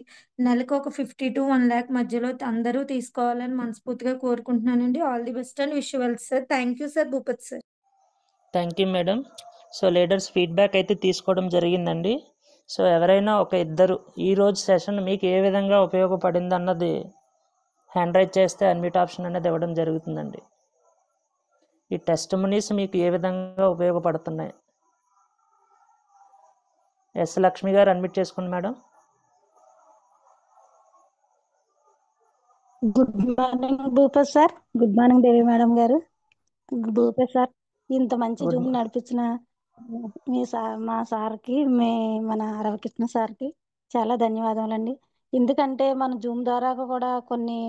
నెలకు ఒక 50 to 1 lakh మధ్యలో అందరూ తీసుకోవాలని మనస్ఫూర్తిగా కోరుకుంటున్నానండి. All the best and wish you well sir. Thank you sir. Bhupat sir. Thank you madam. So leaders feedback అయితే తీసుకోవడం జరిగిందండి. సో ఎవరైనా ఒక ఇద్దరు ఈరోజు సెషన్ మీకు ఏ విధంగా ఉపయోగపడింది అన్నది హ్యాండ్ రైజ్ చేస్తే అన్మ్యూట్ ఆప్షన్ అనేది ఇవ్వడం జరుగుతుందండి. ఈ టెస్టిమనీస్ మీకు ఏ విధంగా ఉపయోగపడుతున్నాయి? ఎస్ లక్ష్మి గారు అడ్మిట్ చేసుకోండి madam. Good morning Bhupat sir. Good morning Devi madam గారు. భూపత్ సార్, ఇంత మంచి గుడ్ జూమ్ నడిపించిన మీ మా సార్కి, మన రవికృష్ణ సార్కి చాలా ధన్యవాదములండి. ఎందుకంటే మన జూమ్ ద్వారా కూడా కొన్ని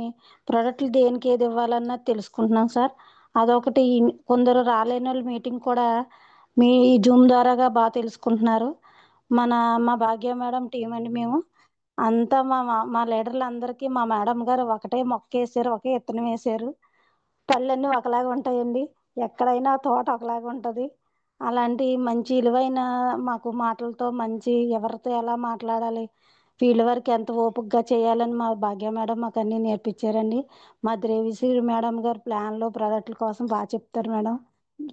ప్రోడక్ట్లు దేనికి ఏది ఇవ్వాలన్నా తెలుసుకుంటున్నాం సార్. అదొకటి. కొందరు రాలేని వాళ్ళు మీటింగ్ కూడా మీ జూమ్ ద్వారాగా బాగా తెలుసుకుంటున్నారు. మా భాగ్య మేడం టీం అండి. మేము అంతా మా లీడర్లు అందరికీ మా మేడం గారు ఒకటే మొక్క వేసారు, ఒకే విత్తనం వేసారు. పళ్ళన్నీ ఒకలాగా ఉంటాయండి, ఎక్కడైనా తోట ఒకలాగా ఉంటుంది. అలాంటి మంచి విలువైన మాకు మాటలతో మంచి ఎవరితో ఎలా మాట్లాడాలి, ఫీల్డ్ వర్క్ ఎంత ఓపికగా చేయాలని మా భాగ్య మేడం మాకు అన్నీ నేర్పించారండి. మా దేవిశ్రీ మేడం గారు ప్లాన్లో ప్రోడక్ట్ల కోసం బాగా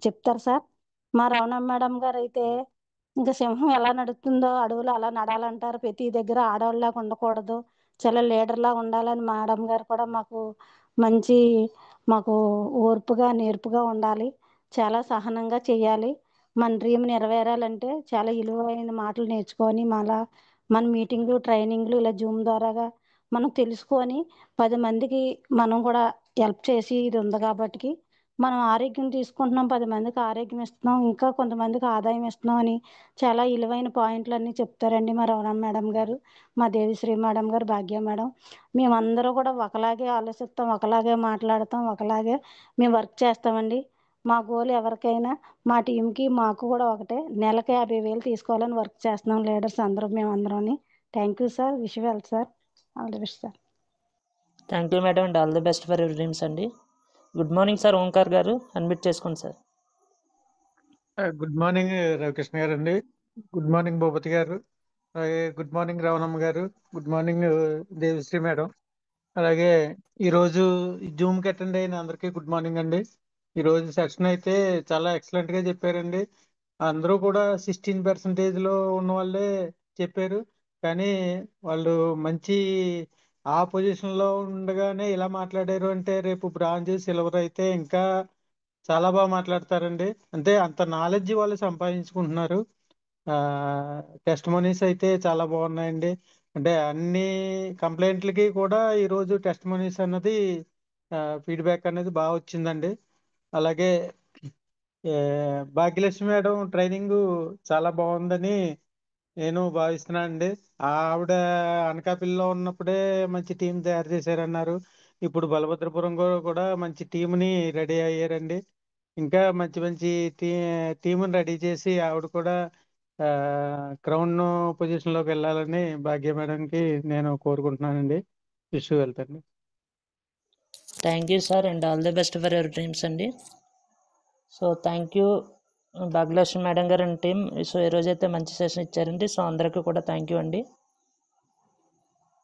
చెప్తారు సార్. మా రమణ మేడం గారు అయితే ఇంకా సింహం ఎలా నడుస్తుందో అడవులు అలా నడాలంటారు. ప్రతి దగ్గర ఆడవాళ్ళలాగా ఉండకూడదు, చాలా లీడర్లా ఉండాలని మేడం గారు కూడా మాకు ఓర్పుగా నేర్పుగా ఉండాలి, చాలా సహనంగా చేయాలి. మన డ్రీమ్ నెరవేరాలంటే చాలా విలువైన మాటలు నేర్చుకొని మన మీటింగ్లు ట్రైనింగ్లు ఇలా జూమ్ ద్వారాగా మనం తెలుసుకొని 10 మందికి మనం కూడా హెల్ప్ చేసి ఇది ఉంది కాబట్టి మనం ఆరోగ్యం తీసుకుంటున్నాం, 10 మందికి ఆరోగ్యం ఇస్తున్నాం, ఇంకా కొంతమందికి ఆదాయం ఇస్తున్నాం అని చాలా విలువైన పాయింట్లు అన్నీ చెప్తారండి మా రమణ మేడం గారు, మా దేవిశ్రీ మేడం గారు, భాగ్య మేడం. మేమందరూ కూడా ఒకలాగే ఆలోచిస్తాం, ఒకలాగే మాట్లాడతాం, ఒకలాగే మేము వర్క్ చేస్తామండి. మా గోల్ ఎవరికైనా మా టీంకి మాకు కూడా ఒకటే, నెలకి 50,000 తీసుకోవాలని వర్క్ చేస్తున్నాం లీడర్స్ అందరం, మేమందరం. Thank you sir. Wish well sir. All the best sir. Thank you madam and all the best for your dreams అండి. Good morning sir. ఓంకార్ గారు అడ్మిట్ చేసుకోండి సార్. గుడ్ మార్నింగ్ రవికృష్ణ గారు అండి. గుడ్ మార్నింగ్ భూపతి గారు. అలాగే గుడ్ మార్నింగ్ రావణమ్మ గారు. Good morning Devishri madam. అలాగే ఈరోజు జూమ్కి అటెండ్ అయిన అందరికీ గుడ్ మార్నింగ్ అండి. ఈరోజు సెషన్ అయితే చాలా ఎక్సలెంట్గా చెప్పారండి. అందరూ కూడా 16% ఉన్న వాళ్ళే చెప్పారు, కానీ వాళ్ళు మంచి ఆ పొజిషన్లో ఉండగానే ఇలా మాట్లాడారు అంటే రేపు బ్రాంజ్ సిల్వర్ అయితే ఇంకా చాలా బాగా మాట్లాడతారండి. అంటే అంత నాలెడ్జ్ వాళ్ళు సంపాదించుకుంటున్నారు. టెస్టిమోనీస్ అయితే చాలా బాగున్నాయండి. అంటే అన్ని కంప్లైంట్లకి కూడా ఈరోజు టెస్టిమోనీస్ అన్నది ఫీడ్బ్యాక్ అనేది బాగా వచ్చిందండి. అలాగే భాగ్యలక్ష్మి మేడం ట్రైనింగ్ చాలా బాగుందని నేను భావిస్తున్నాను అండి. ఆవిడ అనకాపల్లిలో ఉన్నప్పుడే మంచి టీం తయారు చేశారన్నారు. ఇప్పుడు బలభద్రపురం కూడా మంచి టీంని రెడీ అయ్యారండి. ఇంకా మంచి మంచి టీంని రెడీ చేసి ఆవిడ కూడా క్రౌన్ పొజిషన్లోకి వెళ్ళాలని భాగ్య మేడంకి నేను కోరుకుంటున్నానండి. విష్ వెళ్తాను. Thank you sir and all the best for your dreams అండి. So thank you Bhagyalakshmi madam గారు అండ్ టీమ్. సో ఈరోజు అయితే మంచి సెషన్ ఇచ్చారండి. సో అందరికీ కూడా థ్యాంక్ యూ అండి.